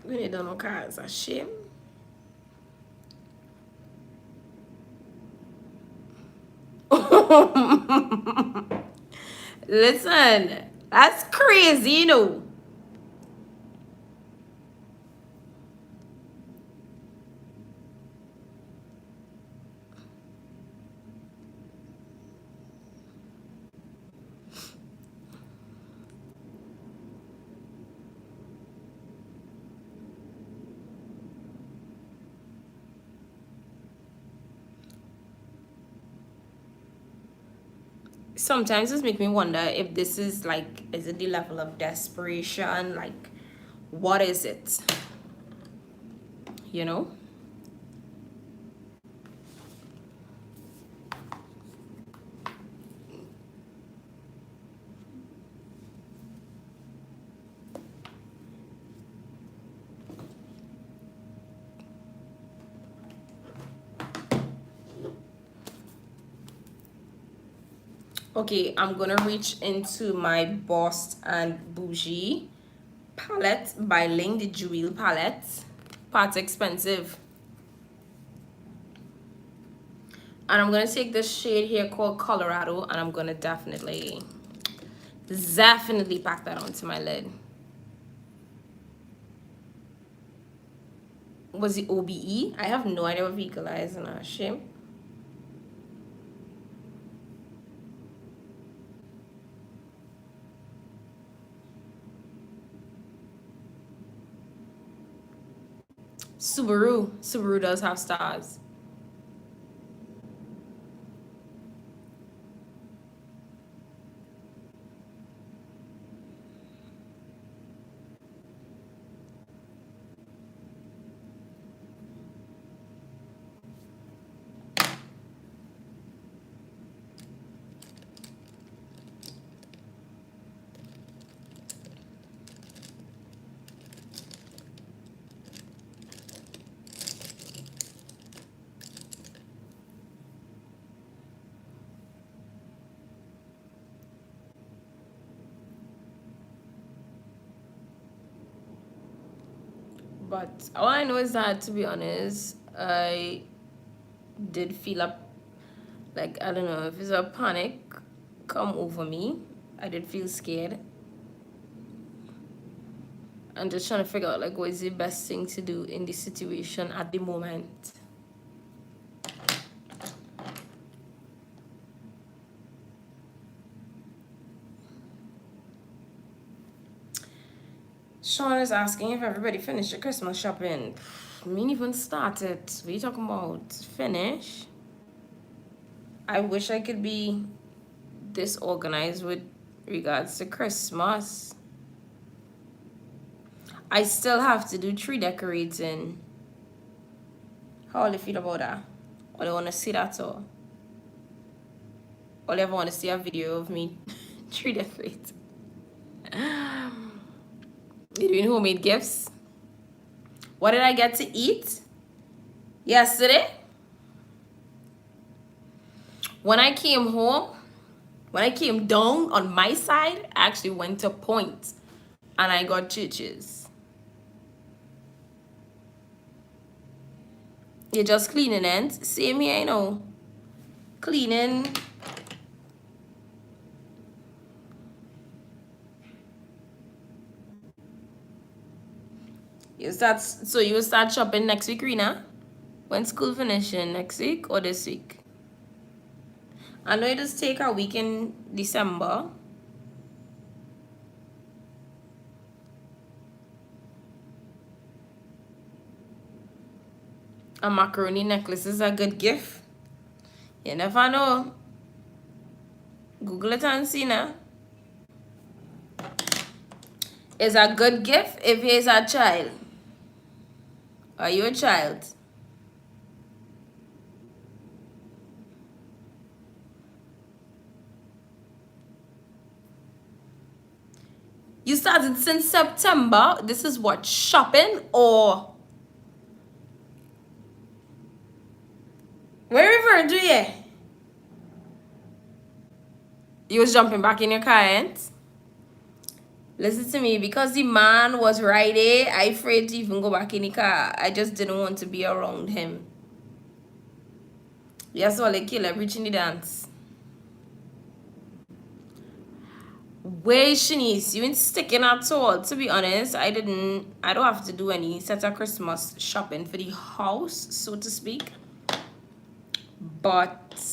When you don't know cars, a shame. Listen, that's crazy, you know. Sometimes this makes me wonder if this is like, is it the level of desperation? Like, what is it? You know? Okay, I'm gonna reach into my Boss and Bougie palette by Ling, the Jewel palette. Parts expensive. And I'm gonna take this shade here called Colorado, and I'm gonna definitely pack that onto my lid. Was it OBE? I have no idea what vehicle that is, and a shame. Subaru does have stars. But all I know is that, to be honest, I did feel like, I don't know if it's a panic come over me. I did feel scared. I'm just trying to figure out like what is the best thing to do in this situation at the moment. Sean is asking if everybody finished your Christmas shopping. Me ain't even started. What are you talking about? Finish? I wish I could be this organized with regards to Christmas. I still have to do tree decorating. How do you feel about that? Or do you want to see that or do you ever want to see a video of me tree decorate? You're doing homemade gifts? What did I get to eat yesterday? When I came home, when I came down on my side, I actually went to Point and I got chiches. You're just cleaning ends. Same here, you know. Cleaning. So you will start shopping next week, Rena? When school finishing, next week or this week? I know you just take a week in December. A macaroni necklace is a good gift. You never know. Google it and see now. It's a good gift if he's a child. Are you a child? You started since September. This is what, shopping or where referring to you? You was jumping back in your car, ain't? Listen to me, because the man was right there, I afraid to even go back in the car. I just didn't want to be around him. Yes, all they kill reaching the dance. Where is Shanice? You ain't sticking at all. To be honest, I don't have to do any set of Christmas shopping for the house, so to speak. But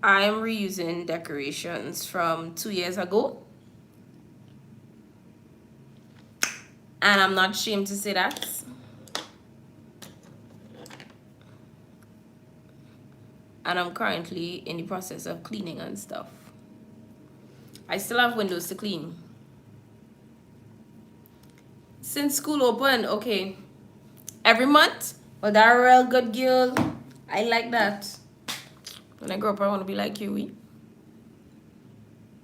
I'm reusing decorations from 2 years ago. And I'm not ashamed to say that. And I'm currently in the process of cleaning and stuff. I still have windows to clean. Since school opened, okay. Every month? Well, that a real good girl. I like that. When I grow up, I want to be like you, we.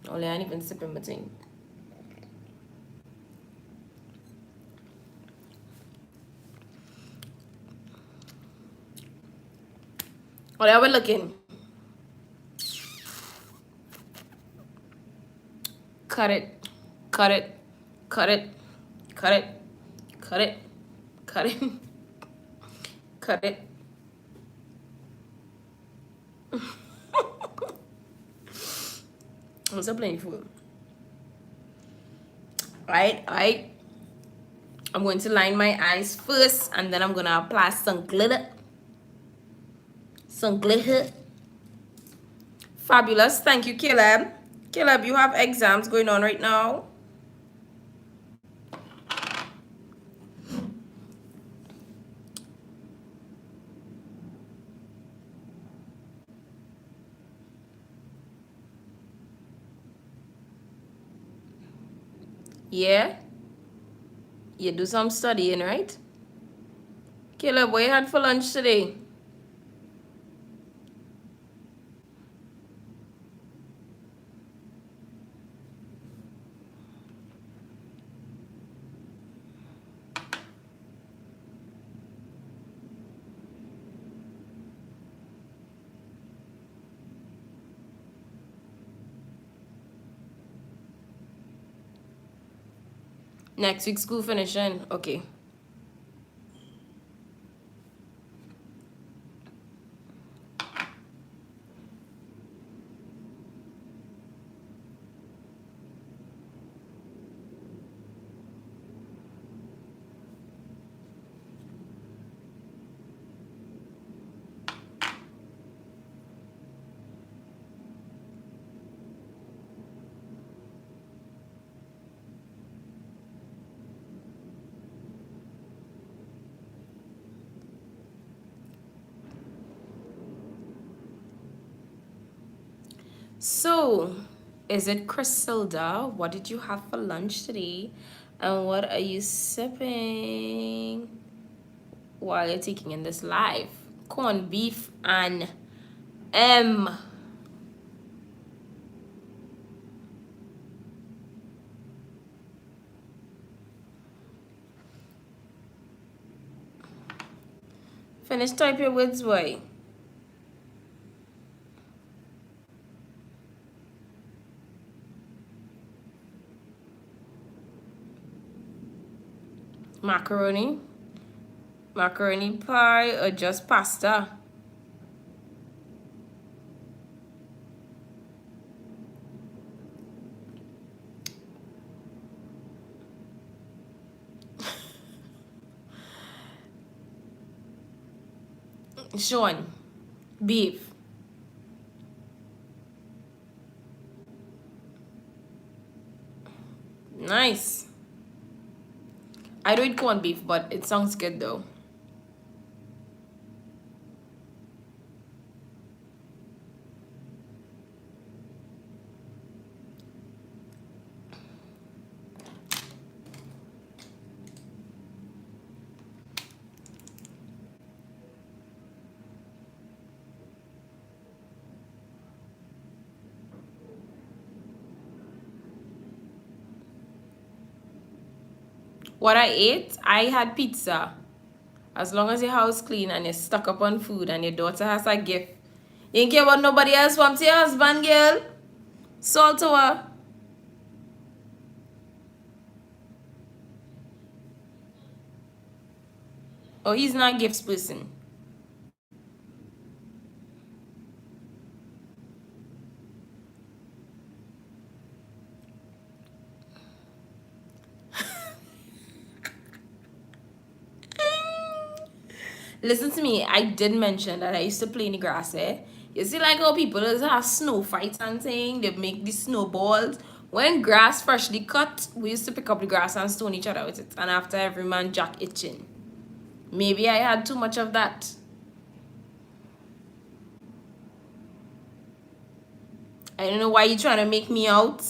Only I ain't even sipping my thing. Oh, yeah, we're looking. Cut it. Cut it. Cut it. Cut it. Cut it. Cut it. Cut it. I'm still playing food. Alright. I'm going to line my eyes first, and then I'm going to apply some glitter. Some glitter. Fabulous. Thank you, Caleb. Caleb, you have exams going on right now. Yeah? You do some studying, right? Caleb, what you had for lunch today? Next week school finishing. Okay. So, is it Crisilda? What did you have for lunch today? And what are you sipping while you're taking in this live? Corned beef and Finish type your words, boy. Macaroni. Macaroni pie or just pasta? Sean, beef. Nice. I don't eat corned beef, but it sounds good though. What I ate, I had pizza. As long as your house clean and you're stuck up on food and your daughter has a gift, you ain't care about nobody else from your husband, girl. Salt to her. Oh, he's not a gifts person. Listen to me, I did mention that I used to play in the grass, eh? You see like how people just have snow fights and thing, they make these snowballs. When grass freshly cut, we used to pick up the grass and stone each other with it. And after every man jack itching. Maybe I had too much of that. I don't know why you trying to make me out.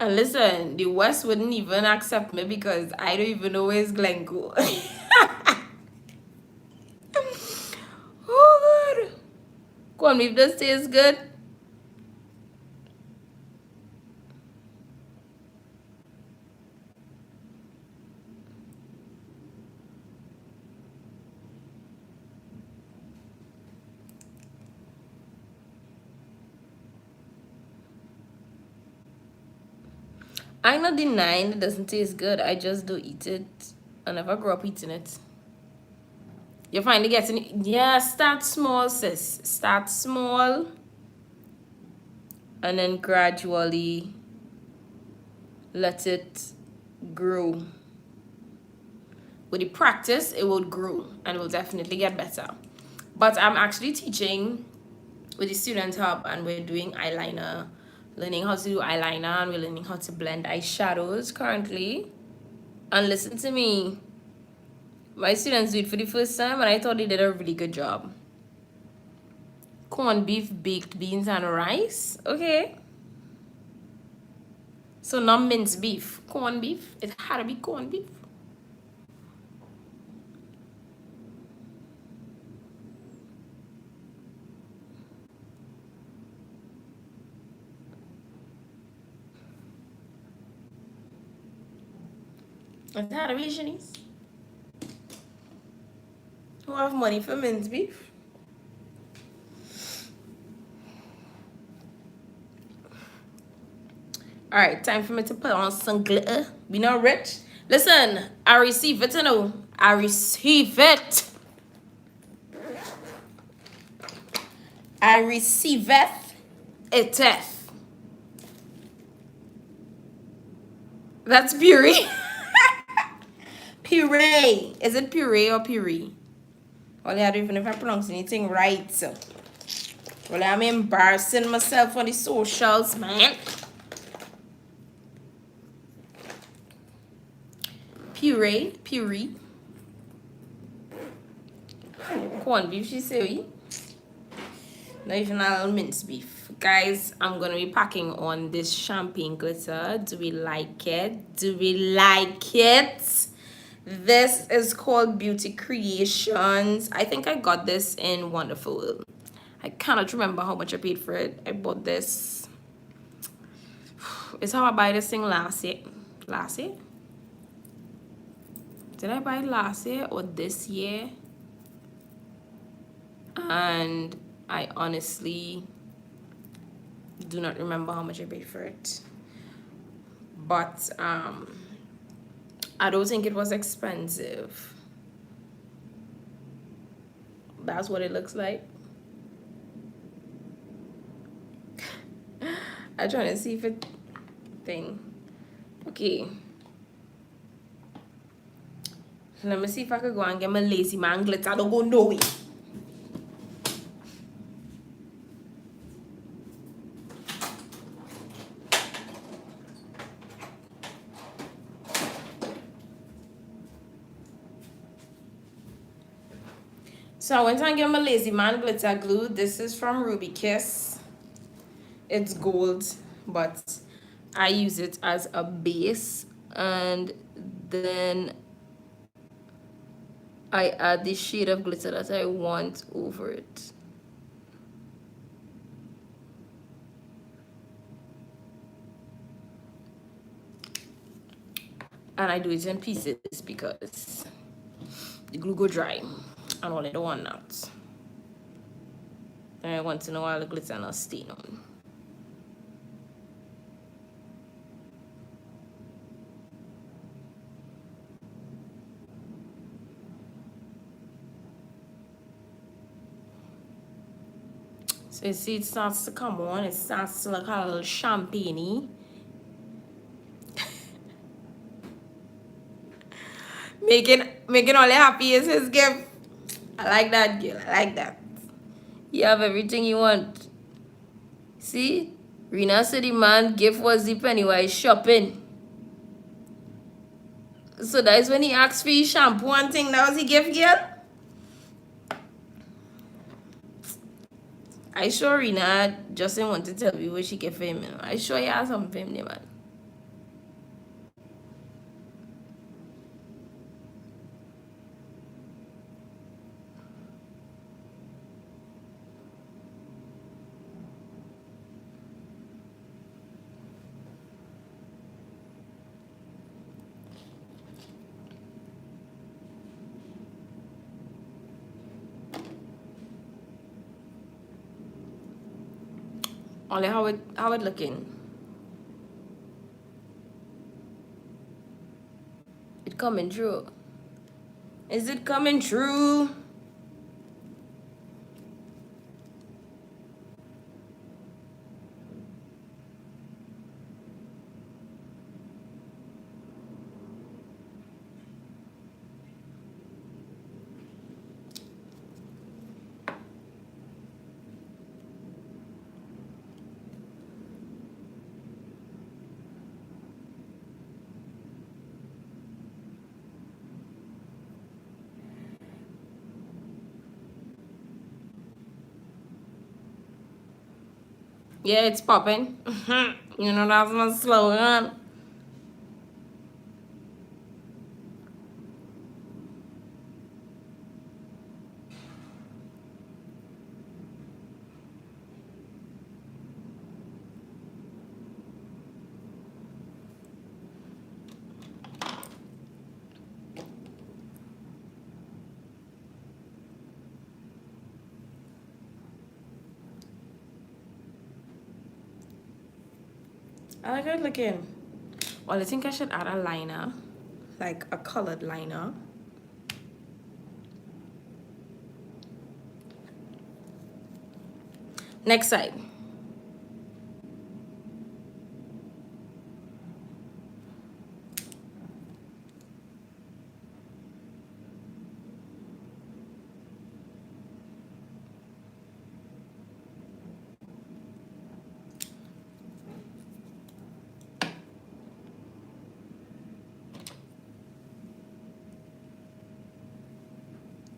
And listen, the West wouldn't even accept me because I don't even know where's Glencoe. Oh, God. Corned beef does taste good. I'm not denying it doesn't taste good. I just do eat it. I never grew up eating it. You're finally getting it. Yeah, start small, sis. Start small. And then gradually let it grow. With the practice, it will grow and it will definitely get better. But I'm actually teaching with the Student Hub and we're doing eyeliner, learning how to do eyeliner, and we're learning how to blend eyeshadows currently. And listen to me, my students do it for the first time and I thought they did a really good job. Corned beef, baked beans, and rice. Okay. So not minced beef, corned beef. It had to be corned beef. It had to be Shanice. Who have money for minced beef? All right, time for me to put on some glitter. Be not rich. Listen, I receive it, you know. I receive it. I receiveth it. That's puree. Puree. Is it puree or puree? Well, I don't even know if I pronounce anything right. So. Well, I'm embarrassing myself on the socials, man. Puree. Corned beef, she say. Not even a little minced beef. Guys, I'm going to be packing on this champagne glitter. Do we like it? Do we like it? This is called Beauty Creations. I think I got this in Wonderful. I cannot remember how much I paid for it. I bought this. It's how I buy this thing last year. Last year? Did I buy it last year or this year? And I honestly do not remember how much I paid for it. But I don't think it was expensive. That's what it looks like. I'm trying to see if it thing. Okay. Let me see if I could go and get my lazy man glitter. I don't go nowhere. So I went and get my Lazy Man glitter glue. This is from Ruby Kiss. It's gold, but I use it as a base, and then I add the shade of glitter that I want over it. And I do it in pieces because the glue go dry and all I don't want that. And I want to know why the glitter not stain on. So you see it starts to come on, it starts to look a little champagne-y. making all happy is his gift. I like that, girl. I like that. You have everything you want. See? Rena said the man gift was the Pennywise shopping. So that is when he asked for his shampoo and thing. That was the gift, girl? I sure Rena just didn't want to tell me what she get for him. You know? I sure he has something for him, man. Only how it looking? It coming true. Is it coming true? Yeah, it's popping. You know, that's my slogan. I like it looking. Well, I think I should add a liner, like a colored liner. Next side.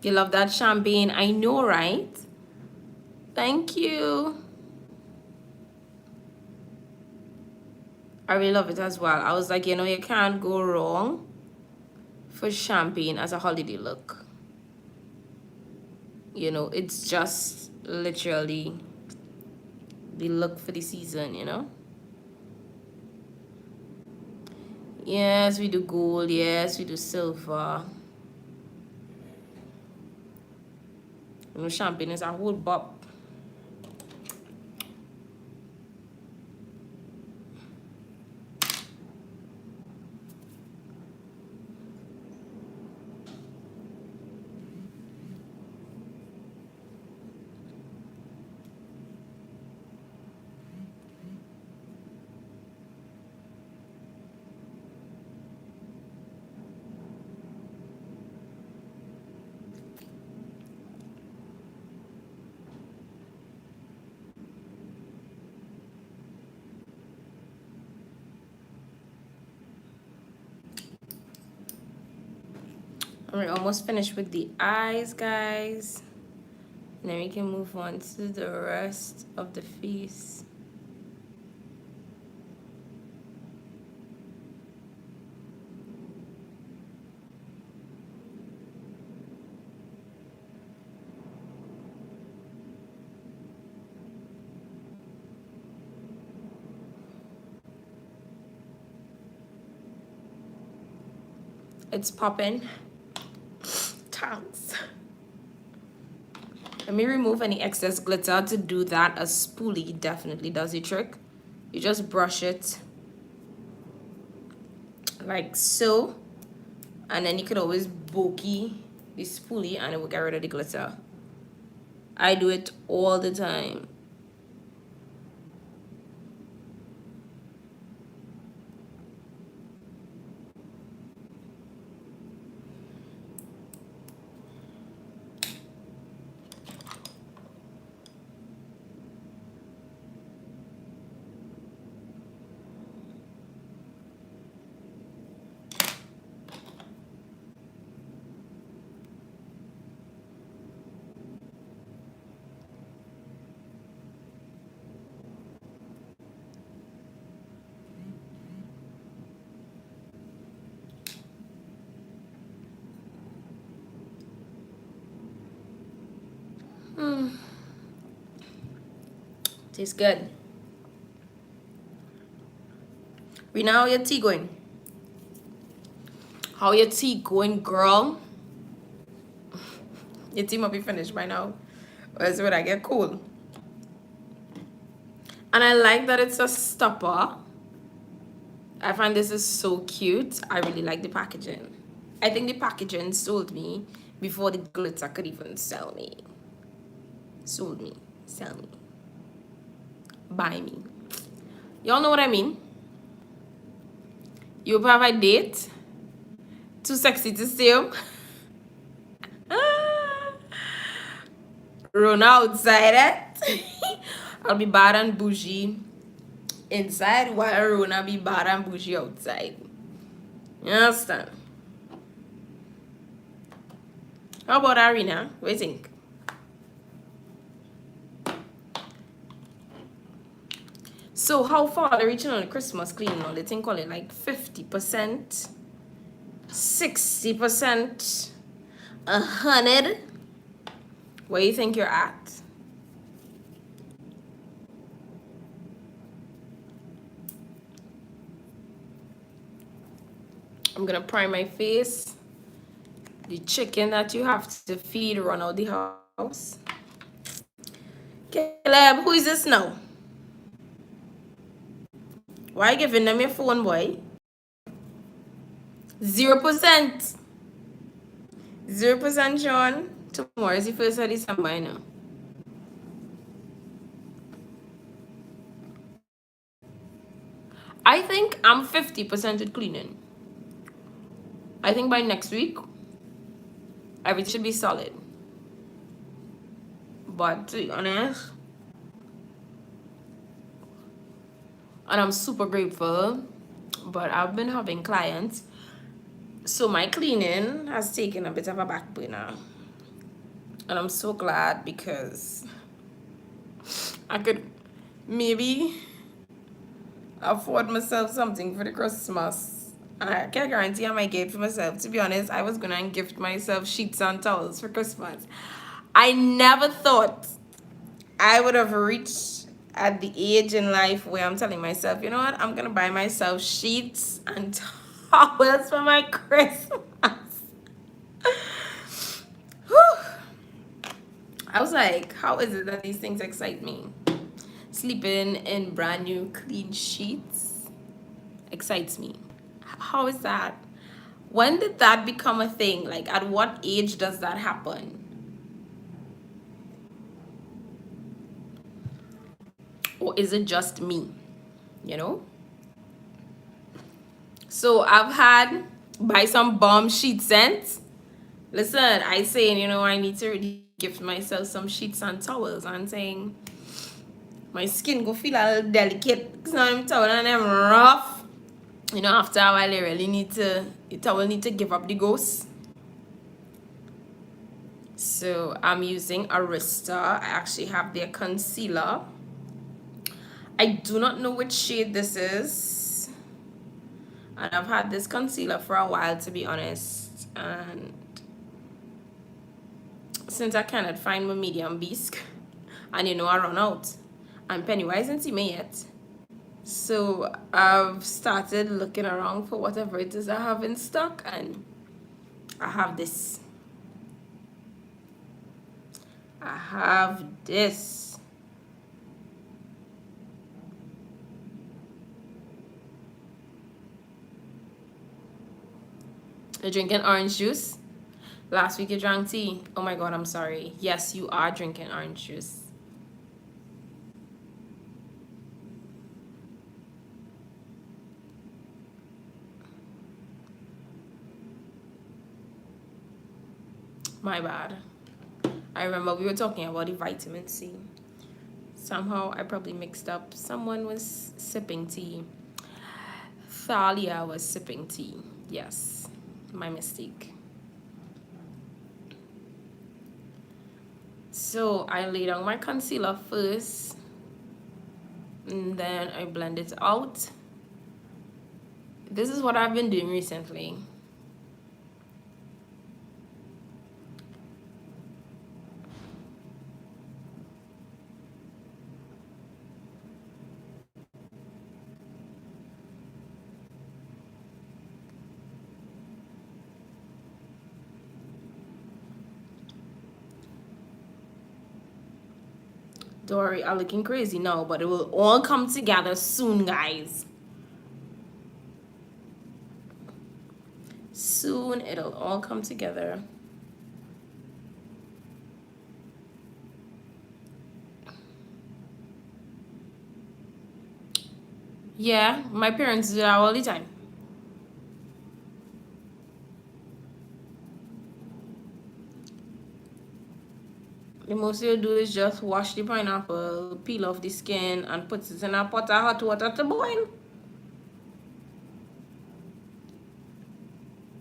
You love that champagne? I know, right? Thank you. I really love it as well. I was like, you know, you can't go wrong for champagne as a holiday look. You know, it's just literally the look for the season, you know. Yes, we do gold. Yes, we do silver. You know, champagne is a whole bop. We're almost finished with the eyes, guys. And then we can move on to the rest of the face. It's popping. Thanks. Let me remove any excess glitter. To do that, a spoolie definitely does the trick. You just brush it like so, and then you could always bokeh the spoolie and it will get rid of the glitter. I do it all the time. Tastes good. Rena, how your tea going? How your tea going, girl? Your tea might be finished by now. Or else when I get cold. And I like that it's a stopper. I find this is so cute. I really like the packaging. I think the packaging sold me before the glitter could even sell me. Sold me. Sell me. Buy me. Y'all know what I mean? You have a date. Too sexy to stay home. Rona outside it. I'll be bad and bougie inside while Rona be bad and bougie outside. You understand? How about Arena? What do you think? So how far are they reaching on the Christmas cleaning? They think call it like 50%, 60%, 100. Where do you think you're at? I'm gonna prime my face. The chicken that you have to feed run out the house. Caleb, who is this now? Why are you giving them your phone, boy? 0%. 0%, Sean. Tomorrow is the 1st of December, I know. I think I'm 50% with cleaning. I think by next week, everything should be solid. But to be honest, and I'm super grateful, but I've been having clients, so my cleaning has taken a bit of a back burner. And I'm so glad because I could maybe afford myself something for the Christmas I can't guarantee I might get it for myself. To be honest, I was gonna gift myself sheets and towels for Christmas. I never thought I would have reached at the age in life where I'm telling myself, you know what, I'm gonna buy myself sheets and towels for my Christmas. Whew. I was like, how is it that these things excite me? Sleeping in brand new clean sheets excites me. How is that? When did that become a thing? Like, at what age does that happen? Or is it just me? You know? So I've had buy some bomb sheet scents. Listen, I saying, you know, I need to really gift myself some sheets and towels. I'm saying my skin go feel a little delicate. Some towel and them rough. You know, after a while, the towel need to give up the ghost. So I'm using Arista. I actually have their concealer. I do not know which shade this is. And I've had this concealer for a while, to be honest. And since I cannot find my medium bisque, and you know I run out, and Pennywise isn't see me yet. So I've started looking around for whatever it is I have in stock, and I have this. I have this. You're drinking orange juice? Last week you drank tea. Oh my god, I'm sorry. Yes, you are drinking orange juice. My bad. I remember we were talking about the vitamin C. Somehow I probably mixed up. Someone was sipping tea. Thalia was sipping tea. Yes, my mistake. So I lay down my concealer first, and then I blend it out. This is what I've been doing recently. Don't worry, I'm looking crazy now, but it will all come together soon, guys. Soon it'll all come together. Yeah, my parents do that all the time. The most you do is just wash the pineapple, peel off the skin, and put it in a pot of hot water to boil.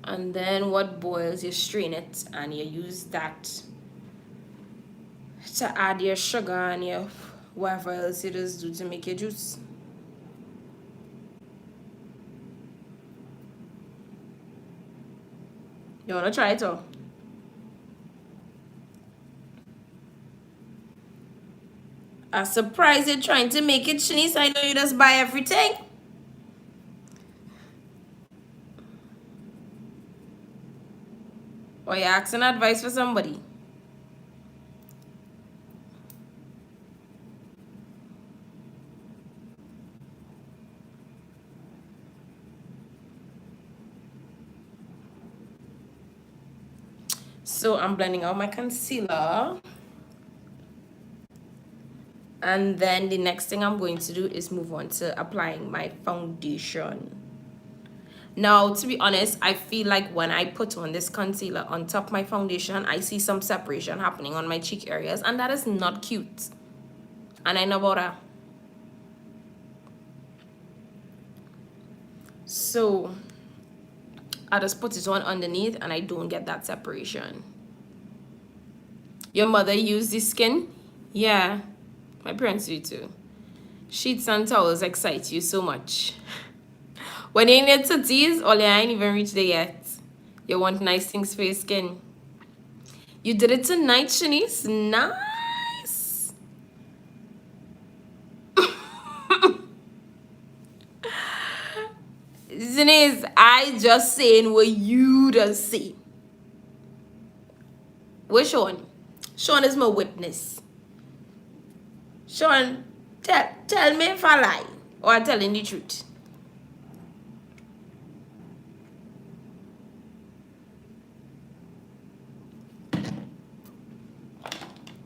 And then what boils, you strain it, and you use that to add your sugar and your whatever else it is do to make your juice. You wanna try it all? I'm surprised you're trying to make it, Shanice. I know you just buy everything. Or you're asking advice for somebody. So I'm blending out my concealer. And then the next thing I'm going to do is move on to applying my foundation. Now, to be honest, I feel like when I put on this concealer on top of my foundation, I see some separation happening on my cheek areas, and that is not cute. And I know about that. So I just put it on underneath, and I don't get that separation. Your mother used this skin? Yeah, my parents do too. Sheets and towels excite you so much. When you're in your titties, or you ain't even reached there yet. You want nice things for your skin. You did it tonight, Shanice. Nice. Shanice, I just saying what you just say. Where's Sean? Sean is my witness. Sean, tell me if I lie or I'm telling the truth.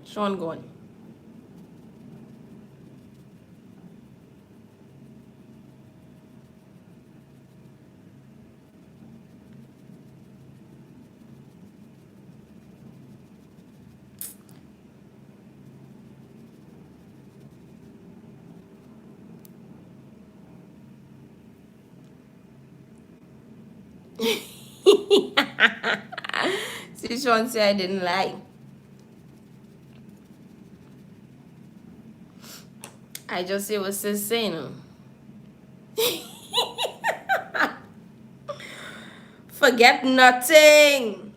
Sean gone. See, Sean said I didn't lie. I just say what sis saying. Forget nothing.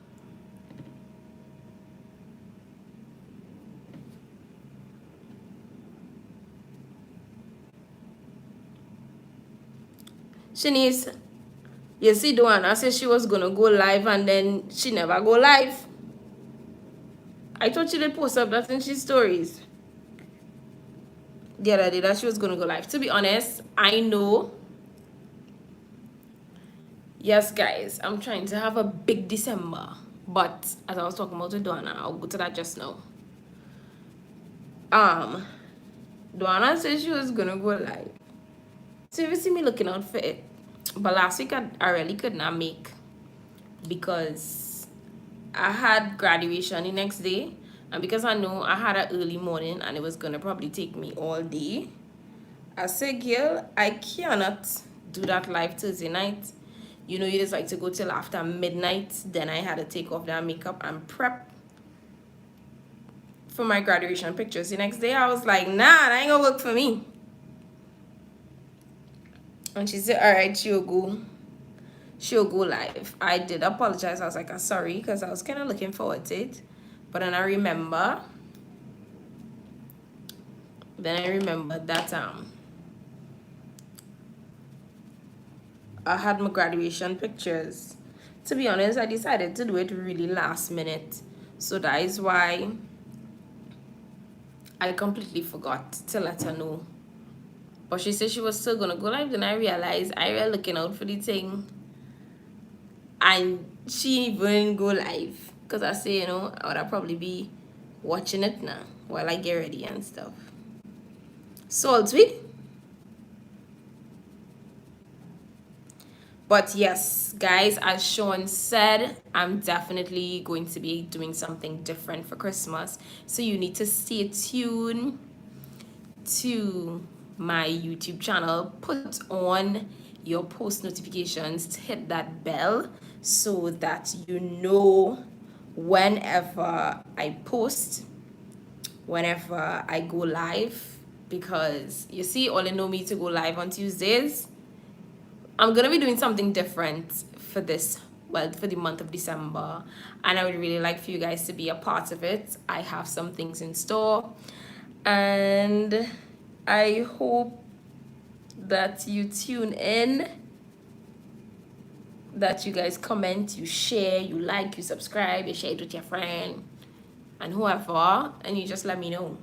Shanice, you see, Duana said she was gonna go live and then she never go live. I thought she did post up that in she stories. The other day that she was gonna go live. To be honest, I know. Yes, guys, I'm trying to have a big December. But as I was talking about with Duana, I'll go to that just now. Duana said she was gonna go live. So you see me looking out for it. But last week I really could not make because I had graduation the next day, and because I know I had an early morning and it was gonna probably take me all day, I said, girl, I cannot do that live Thursday night. You know, you just like to go till after midnight. Then I had to take off that makeup and prep for my graduation pictures. The next day I was like, nah, that ain't gonna work for me. And she said, all right, she'll go live. I did apologize. I was like, I'm sorry, because I was kind of looking forward to it. But then I remember that I had my graduation pictures. To be honest, I decided to do it really last minute. So that is why I completely forgot to let her know. But she said she was still gonna go live. Then I realized I was looking out for the thing, and she even go live. Cause I say, you know, I would probably be watching it now while I get ready and stuff. Salty. But yes, guys, as Sean said, I'm definitely going to be doing something different for Christmas. So you need to stay tuned to my YouTube channel. Put on your post notifications to hit that bell so that you know whenever I post, whenever I go live. Because you see, all you know me to go live on Tuesdays. I'm gonna be doing something different for this, well, for the month of December, and I would really like for you guys to be a part of it. I have some things in store, and I hope that you tune in, that you guys comment, you share, you like, you subscribe, you share it with your friend and whoever, and you just let me know.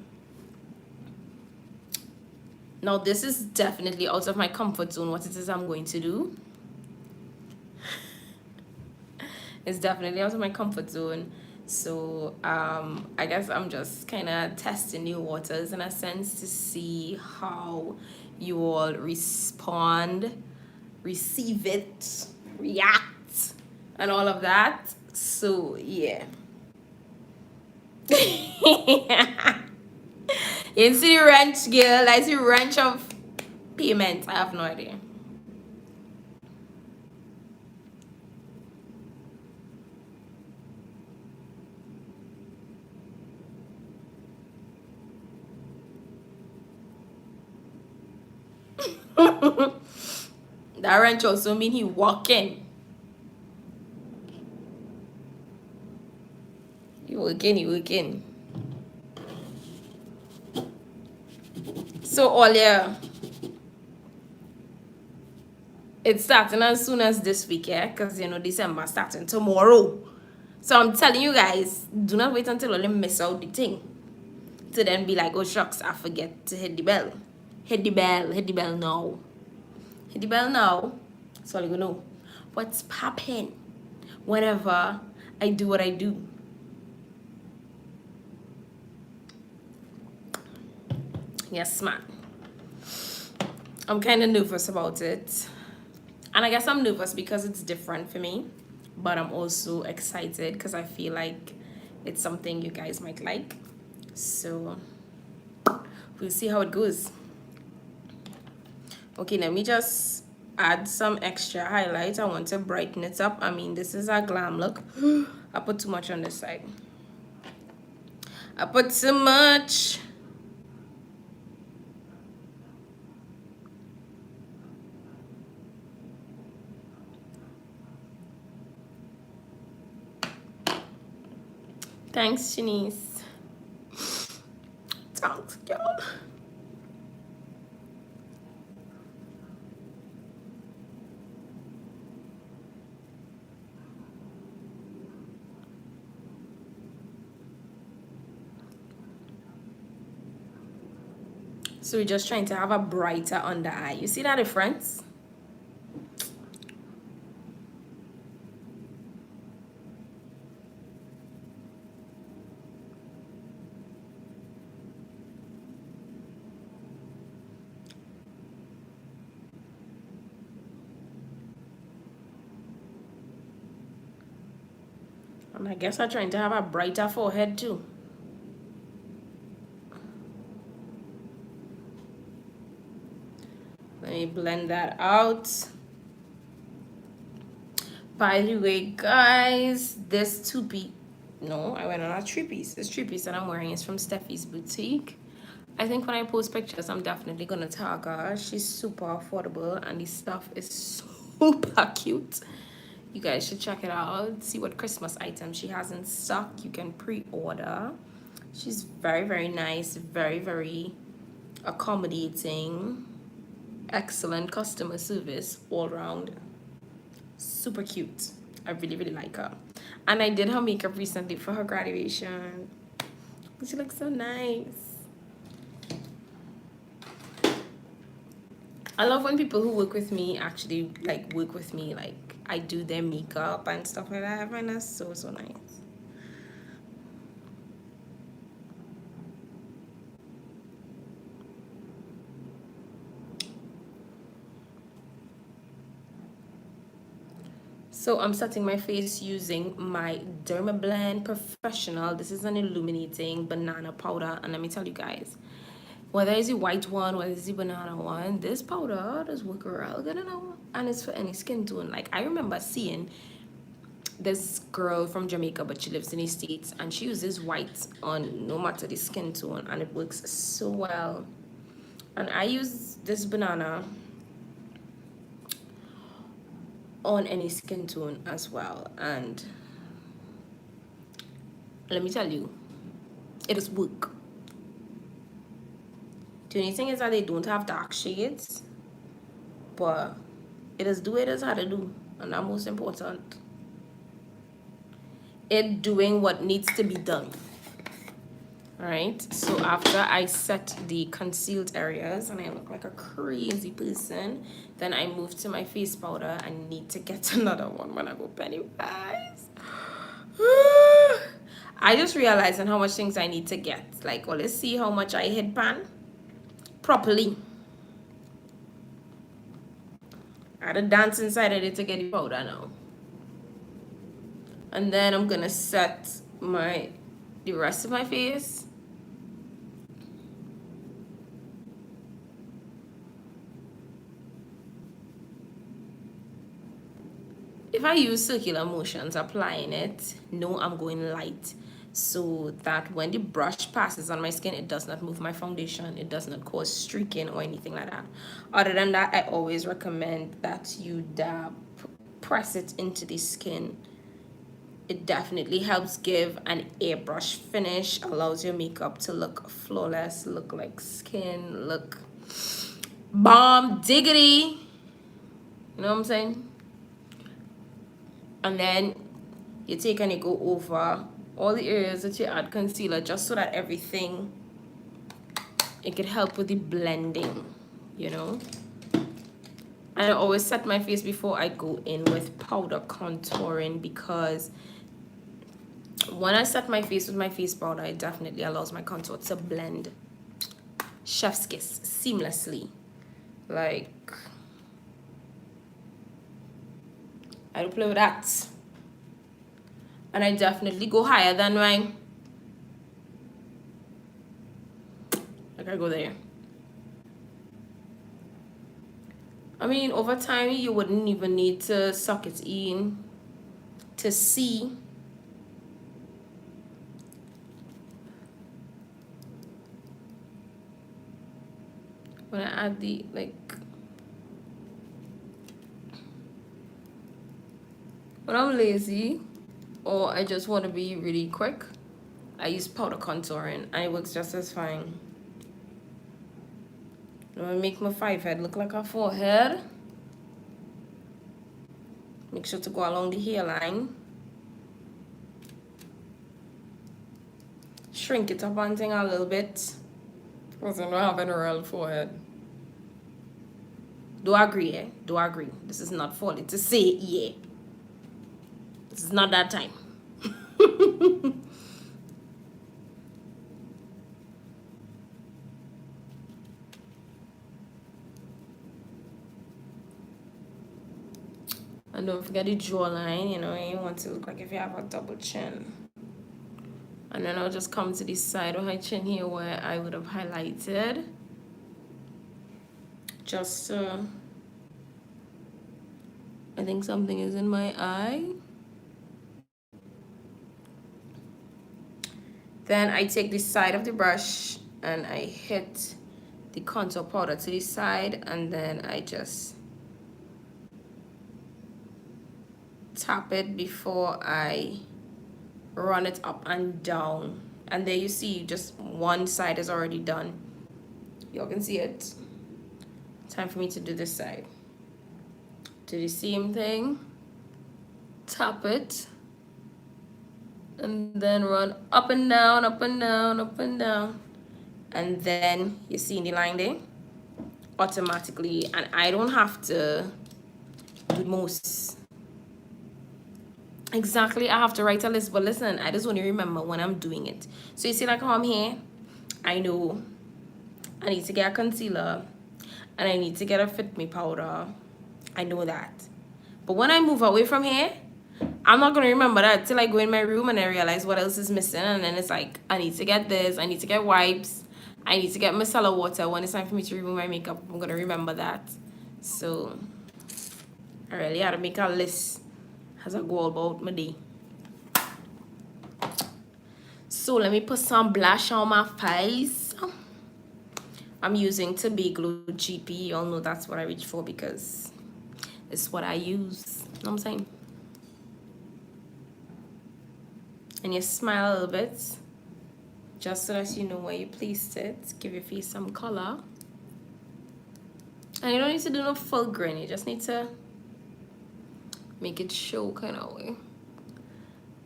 Now, this is definitely out of my comfort zone, what it is I'm going to do. It's definitely out of my comfort zone. So I guess I'm just kind of testing new waters in a sense to see how you all respond, receive it, react, and all of that. So yeah. You see the wrench, girl. I see wrench of payment. I have no idea. That wrench also mean he walking. He working. So all yeah, it's starting as soon as this week, yeah? Because you know December starting tomorrow. So I'm telling you guys, do not wait until only miss out the thing. To then be like, oh shucks, I forget to hit the bell. Hit the bell now. Hit the bell now. So you know what's popping whenever I do what I do. Yes, man. I'm kind of nervous about it. And I guess I'm nervous because it's different for me. But I'm also excited because I feel like it's something you guys might like. So we'll see how it goes. Okay, let me just add some extra highlight. I want to brighten it up. I mean, this is a glam look. I put too much on this side. I put too much. Thanks, Shanice. Thanks, girl. So we're just trying to have a brighter under eye. You see that difference? And I guess I'm trying to have a brighter forehead too. Let me blend that out. By the way, guys, this two-piece, no, I went on a three-piece. This three-piece that I'm wearing is from Steffi's Boutique. I think when I post pictures, I'm definitely going to tag her. She's super affordable and the stuff is super cute. You guys should check it out. See what Christmas items she has in stock. You can pre-order. She's very, very nice. Very, very accommodating. Excellent customer service all around. Super cute. I really, really like her. And I did her makeup recently for her graduation. She looks so nice. I love when people who work with me actually like work with me. Like I do their makeup and stuff like that. I find that so, so nice. So I'm setting my face using my Dermablend Professional. This is an illuminating banana powder. And let me tell you guys, whether it's the white one, whether it's the banana one, this powder does work real good, and it's for any skin tone. Like I remember seeing this girl from Jamaica, but she lives in the States, and she uses white on no matter the skin tone, and it works so well. And I use this banana on any skin tone as well, and let me tell you, it does work. The only thing is that they don't have dark shades, but it is do it is how to do, and that's most important. It doing what needs to be done. All right, so after I set the concealed areas and I look like a crazy person, then I move to my face powder. I need to get another one when I go Pennywise. I just realized how much things I need to get. Like, well, let's see how much I hit pan properly. I had to dance inside of it to get the powder now. And then I'm gonna set the rest of my face. If I use circular motions applying it, no, I'm going light. so that when the brush passes on my skin, it does not move my foundation, it does not cause streaking or anything like that. Other than that, I always recommend that you dab, press it into the skin. It definitely helps give an airbrush finish, allows your makeup to look flawless, look like skin, look bomb diggity. You know what I'm saying? And then you take and you go over all the areas that you add concealer, just so that everything, it could help with the blending, you know. And I always set my face before I go in with powder contouring, because when I set my face with my face powder, it definitely allows my contour to blend chef's kiss seamlessly. Like, I don't play with that. And I definitely go higher than mine. Like, I go there. I mean, over time, you wouldn't even need to suck it in to see. When I add the, like, when I'm lazy or I just want to be really quick, I use powder contouring and it works just as fine. I'm gonna make my 5 head look like a 4 head. Make sure to go along the hairline. Shrink it up one thing a little bit, because I don't have any real forehead. Do I agree, eh? Do I agree? This is not for it to say yeah. This is not that time. And don't forget the jawline, you know, you want to look like if you have a double chin. And then I'll just come to the side of my chin here where I would have highlighted. Just, I think something is in my eye. Then I take the side of the brush and I hit the contour powder to the side, and then I just tap it before I run it up and down. And there you see, just one side is already done. Y'all can see it. Time for me to do this side. Do the same thing. Tap it. And then run up and down, up and down, up and down. And then you see the line there? Automatically. And I don't have to do most. Exactly, I have to write a list, but listen, I just want to remember when I'm doing it. So you see, like how I'm here, I know I need to get a concealer and I need to get a Fit Me powder. I know that. But when I move away from here, I'm not going to remember that till I go in my room and I realize what else is missing. And then it's like, I need to get this, I need to get wipes, I need to get micellar water. When it's time for me to remove my makeup, I'm going to remember that. So I really had to make a list as I go about my day. So let me put some blush on my face. I'm using To Be Glue GP. Y'all know that's what I reach for because it's what I use. You know what I'm saying? And you smile a little bit, just so that you know where you placed it. Give your face some color. And you don't need to do no full grin. You just need to make it show kind of way.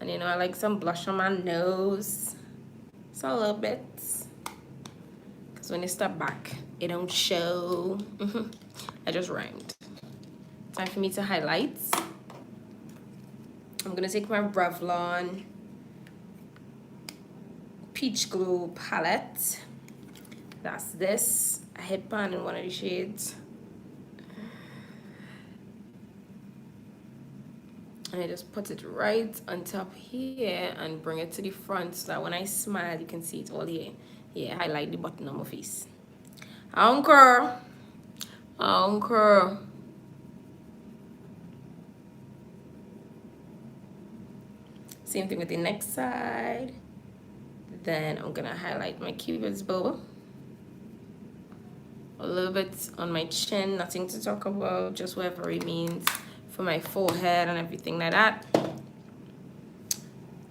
And you know, I like some blush on my nose. Just a little bit. Because when you step back, it don't show. I just rhymed. Time for me to highlight. I'm going to take my Revlon Peach Glow palette. That's this. I hit pan in one of the shades. And I just put it right on top here and bring it to the front so that when I smile, you can see it all here. Yeah, highlight the button on my face. Anchor. Anchor. Same thing with the next side. Then I'm gonna highlight my cupid's bow. A little bit on my chin, nothing to talk about, just whatever it means for my forehead and everything like that.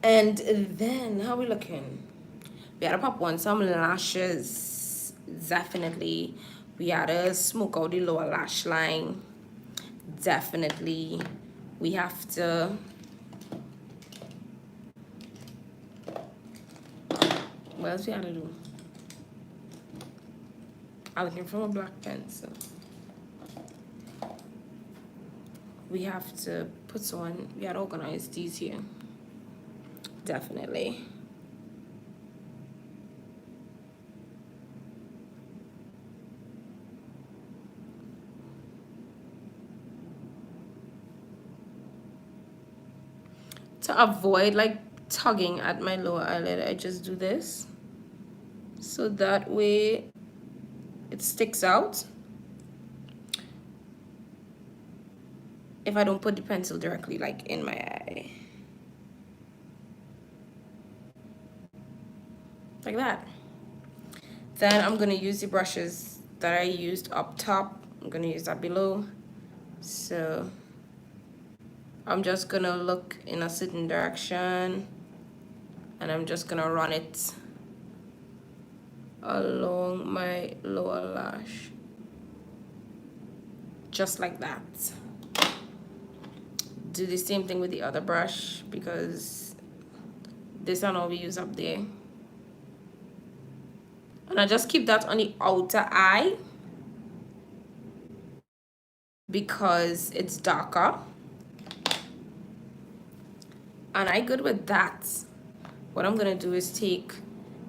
And then, how we looking? We gotta pop on some lashes, definitely. We gotta smoke out the lower lash line, definitely. We have to. What else we gotta do? I'm looking for a black pencil. We have to put on, we gotta organize these here. Definitely. To avoid like tugging at my lower eyelid, I just do this. So that way it sticks out. If I don't put the pencil directly like in my eye. Like that. Then I'm gonna use the brushes that I used up top. I'm gonna use that below. So I'm just gonna look in a certain direction and I'm just gonna run it along my lower lash. Just like that. Do the same thing with the other brush because this one all we use up there. And I just keep that on the outer eye because it's darker. And I good with that. What I'm gonna do is take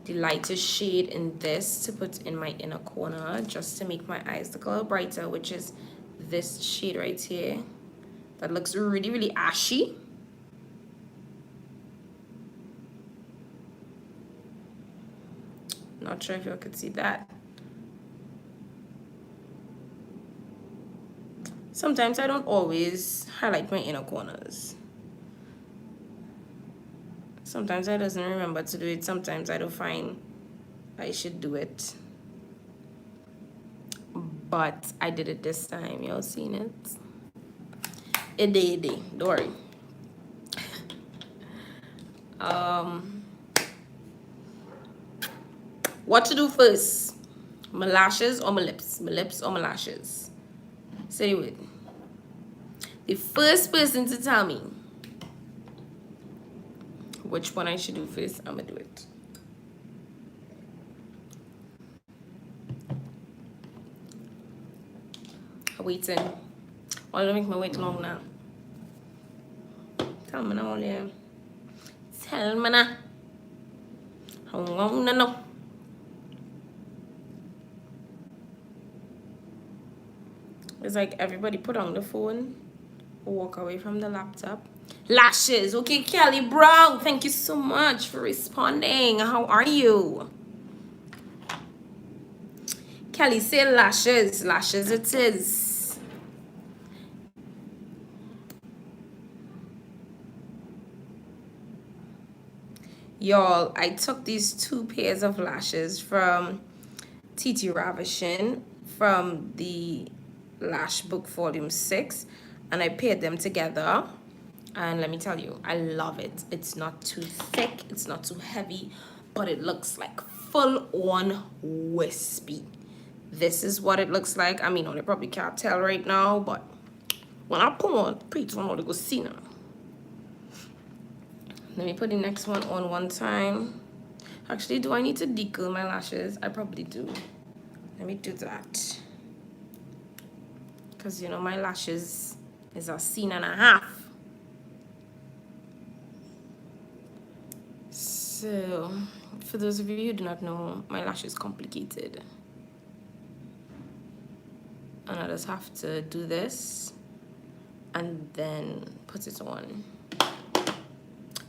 the lightest shade in this to put in my inner corner just to make my eyes look a little brighter, which is this shade right here. That looks really, really ashy. Not sure if you could see that. Sometimes I don't always highlight my inner corners. Sometimes I doesn't remember to do it. Sometimes I don't find I should do it. But I did it this time. Y'all seen it? It did. Don't worry. What to do first? My lashes or my lips? My lips or my lashes? Say it with me. The first person to tell me which one I should do first, I'm gonna do it. I'm waiting. Why don't make me wait long now? Tell me now, yeah. Tell me now. How long now? It's like everybody put on the phone or walk away from the laptop. Lashes. Okay, Kelly Brown. Thank you so much for responding. How are you? Kelly said lashes. Lashes it is. Y'all, I took these 2 pairs of lashes from TT Ravishing from the Lash Book Volume 6 and I paired them together. And let me tell you, I love it. It's not too thick, it's not too heavy, but it looks like full-on wispy. This is what it looks like. I mean, you probably can't tell right now, but when I put on, please don't want to go see now. Let me put the next one on one time. Actually, do I need to decurl my lashes? I probably do. Let me do that. Because, you know, my lashes is a scene and a half. So, for those of you who do not know, my lash is complicated. And I just have to do this and then put it on.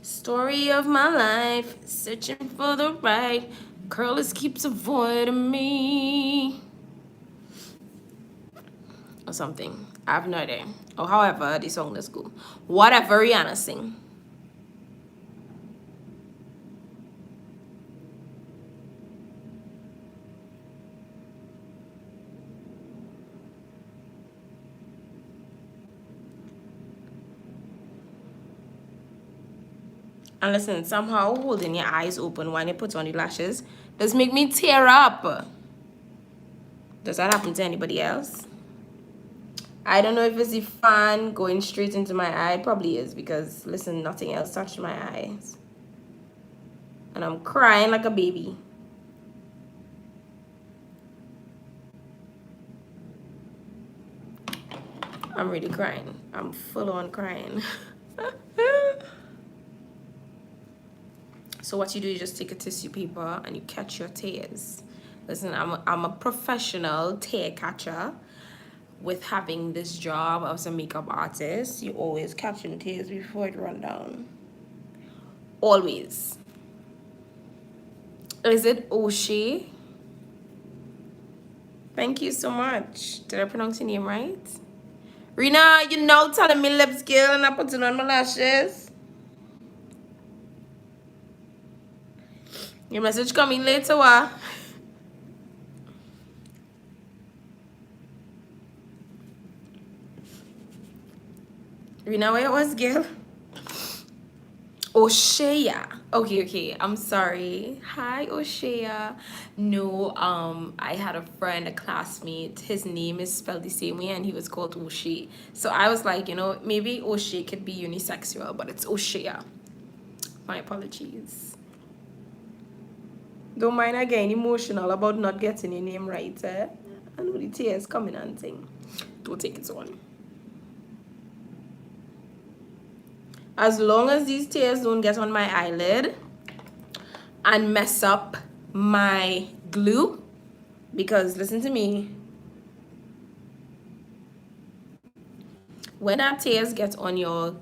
Story of my life, searching for the right. Girl just keeps avoiding me. Or something. I have no idea. Or however the song let's go. Whatever Rihanna sing. And listen, somehow holding your eyes open when you put on the lashes does make me tear up. Does that happen to anybody else? I don't know if it's the fan going straight into my eye. It probably is because, listen, nothing else touched my eyes. And I'm crying like a baby. I'm really crying. I'm full on crying. So what you do is just take a tissue paper and you catch your tears. Listen, I'm a professional tear catcher. With having this job as a makeup artist, you always catching tears before it run down. Always. Is it Oshé? Thank you so much. Did I pronounce your name right? Rena, you know, telling me lip skill and I putting on my lashes. Your message coming later, what? Rena, where was girl? Oshaya. Okay. I'm sorry. Hi, Oshaya. No, I had a friend, a classmate. His name is spelled the same way, and he was called Oshé. So I was like, you know, maybe Oshé could be unisexual, but it's Oshaya. My apologies. Don't mind I getting emotional about not getting your name right, eh? I know the tears coming and thing. Don't take it on. As long as these tears don't get on my eyelid and mess up my glue, because listen to me, when that tears get on your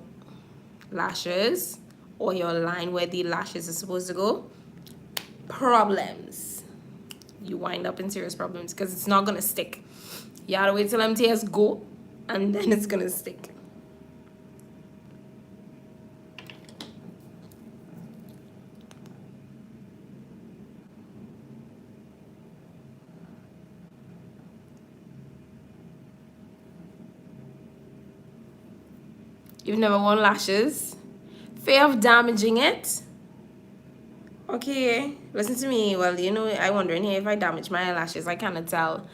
lashes or your line where the lashes are supposed to go, problems. You wind up in serious problems because it's not gonna stick. You gotta wait till them tears go and then it's gonna stick. You've never worn lashes? Fear of damaging it? Okay, listen to me. Well, you know, I wondering here if I damage my eyelashes, I cannot tell.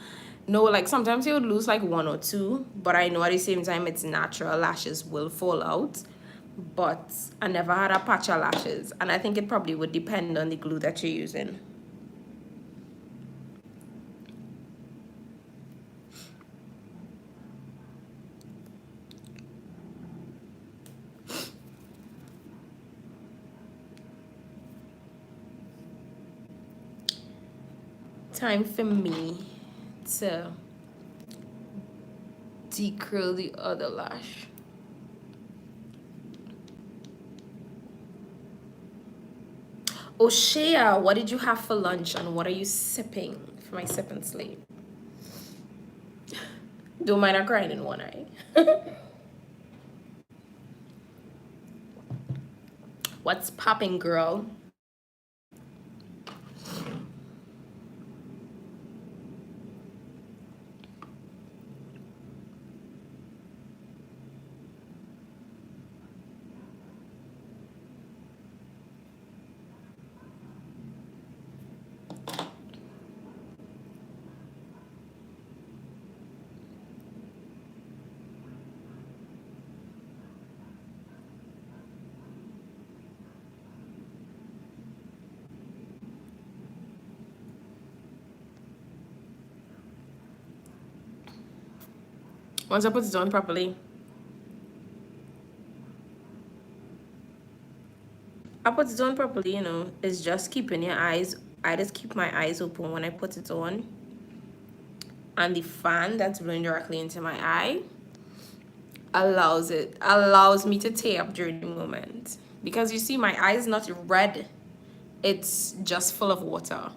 No, like sometimes you would lose like 1 or 2, but I know at the same time it's natural, lashes will fall out. But I never had a patch of lashes, and I think it probably would depend on the glue that you're using. Time for me to decurl the other lash. Oshea, what did you have for lunch and what are you sipping for my sipping slate? Don't mind her crying in one eye. What's popping, girl? Once I put it on properly, you know, it's just keeping your eyes. I just keep my eyes open when I put it on. And the fan that's blowing directly into my eye allows me to tear up during the moment. Because you see, my eye is not red. It's just full of water.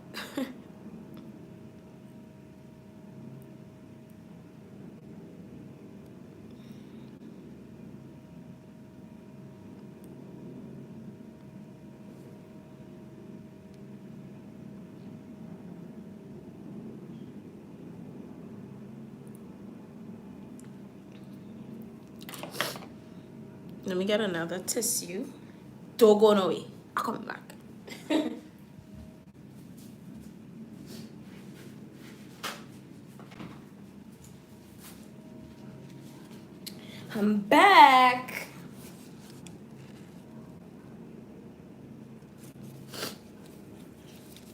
Let me get another tissue. Don't go no way. I'm coming back. I'm back.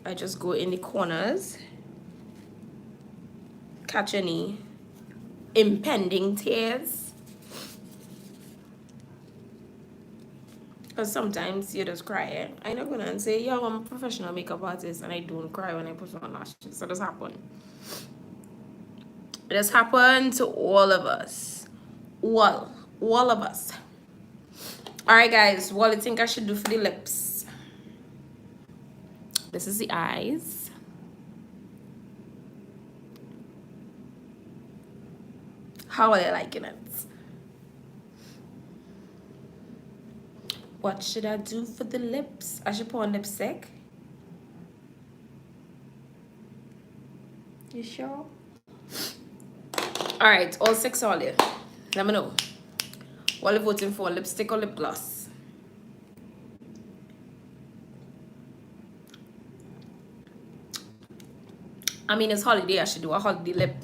I just go in the corners, catch any impending tears. Because sometimes you just cry. Eh? I'm not going to say, yo, I'm a professional makeup artist and I don't cry when I put on lashes. So this happen. It has happened to all of us. All of us. Alright guys, what do you think I should do for the lips? This is the eyes. How are they liking it? What should I do for the lips? I should put on lipstick. You sure? Alright, all 6 all here. Let me know. What are you voting for? Lipstick or lip gloss? I mean, it's holiday. I should do a holiday lip.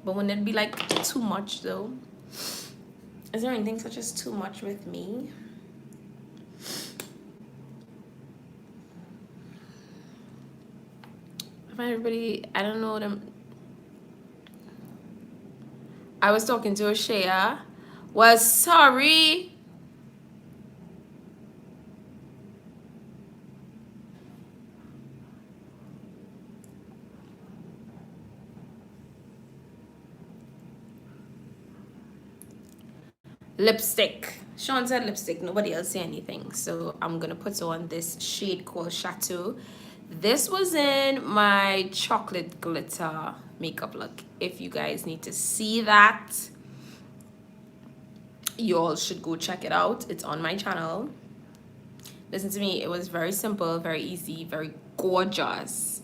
But wouldn't it be like too much though? Is there anything such as too much with me? Everybody, I don't know them. I was talking to a Shea. Well, sorry. Lipstick. Sean said lipstick. Nobody else said anything. So I'm going to put on this shade called Chateau. This was in my chocolate glitter makeup look. If you guys need to see that, you all should go check it out. It's on my channel. Listen to me. It was very simple, very easy, very gorgeous.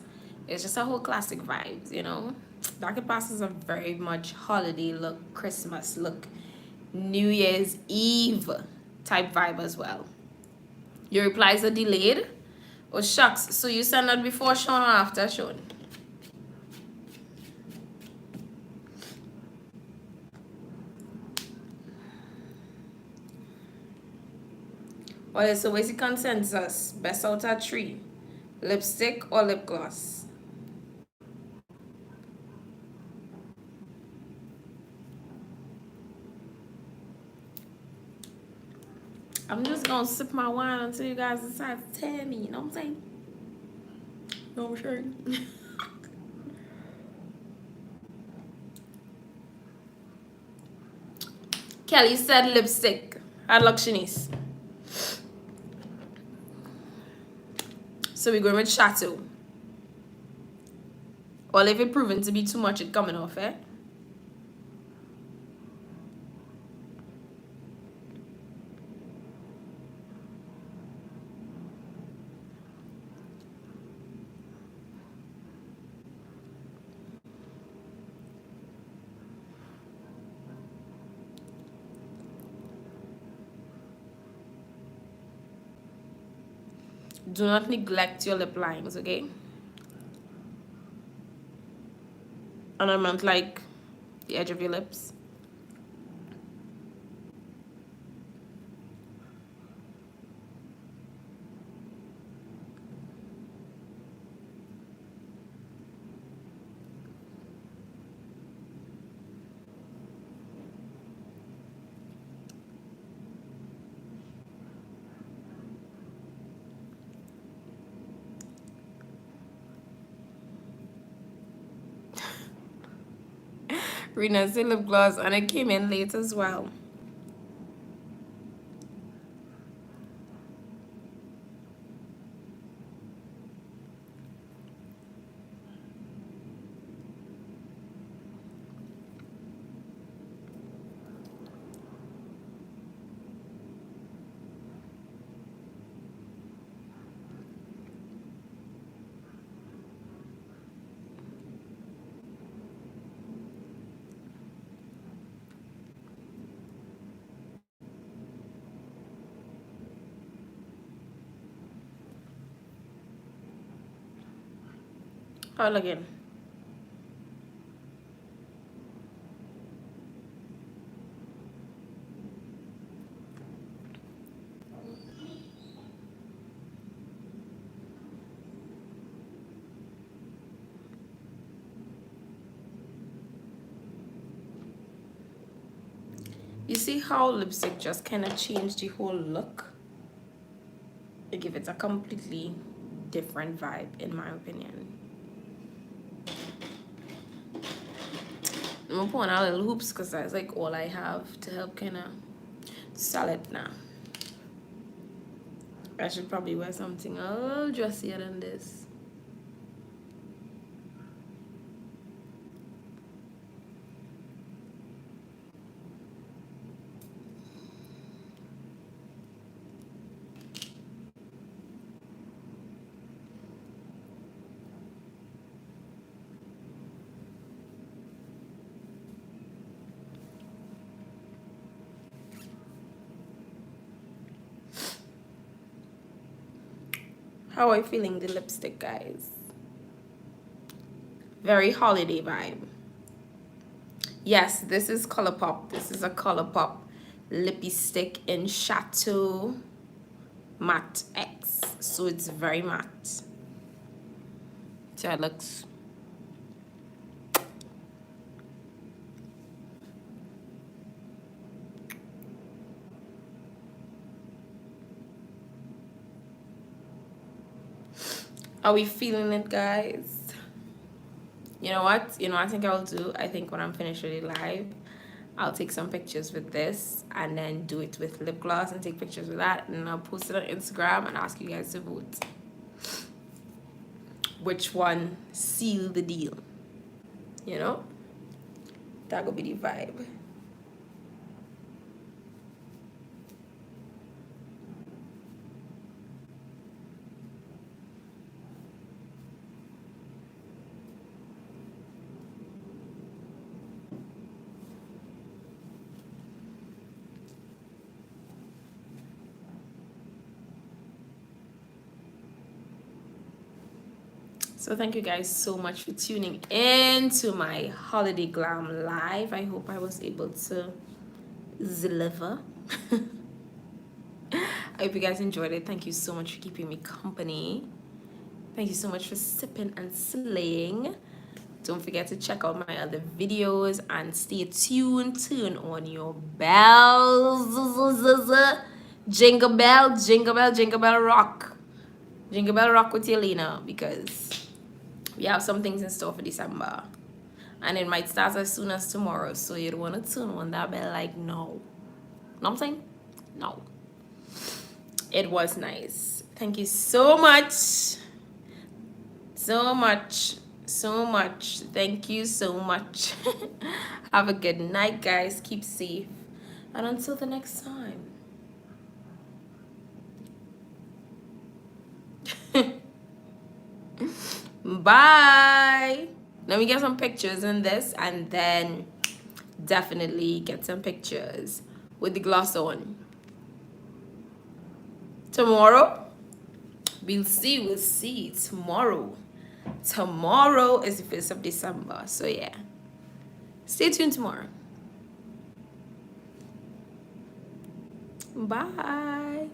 It's just a whole classic vibes, you know. Dark Past is a very much holiday look, Christmas look, New Year's Eve type vibe as well. Your replies are delayed. Oh shucks, so you send that before Sean or after Sean? Well, so what's the consensus? Best out of 3. Lipstick or lip gloss? I'm just gonna sip my wine until you guys decide to tell me, you know what I'm saying? No, I'm sure. Kelly said lipstick. Hard luck, Shanice. So we're going with Chateau. Or if it proven to be too much, it coming off, eh? Do not neglect your lip lines, okay? And I meant like the edge of your lips. Rena said lip gloss and it came in late as well. How again? You see how lipstick just kind of changed the whole look? It gives it a completely different vibe, in my opinion. I'm gonna put on a little hoops because that's like all I have to help kind of sell it now. I should probably wear something a little dressier than this. How are you feeling the lipstick, guys? Very holiday vibe. Yes, this is ColourPop. This is a ColourPop lippy stick in Chateau Matte X. So it's very matte. So it looks. Are we feeling it, guys? You know what? You know what I think I'll do? I think when I'm finished with it live, I'll take some pictures with this and then do it with lip gloss and take pictures with that, and I'll post it on Instagram and ask you guys to vote. Which one sealed the deal? You know? That will be the vibe. So thank you guys so much for tuning in to my holiday glam live. I hope I was able to deliver. I hope you guys enjoyed it. Thank you so much for keeping me company. Thank you so much for sipping and slaying. Don't forget to check out my other videos and stay tuned. Turn on your bells. Jingle bell, jingle bell, jingle bell rock. Jingle bell rock with Yelena, because we have some things in store for December. And it might start as soon as tomorrow. So you don't want to turn on that bell like no. Know what I'm saying? No. It was nice. Thank you so much. So much. So much. Thank you so much. Have a good night, guys. Keep safe. And until the next time. Bye. Let me get some pictures in this and then definitely get some pictures with the gloss on. Tomorrow, we'll see tomorrow. Tomorrow is the 1st of December. So yeah, stay tuned tomorrow. Bye.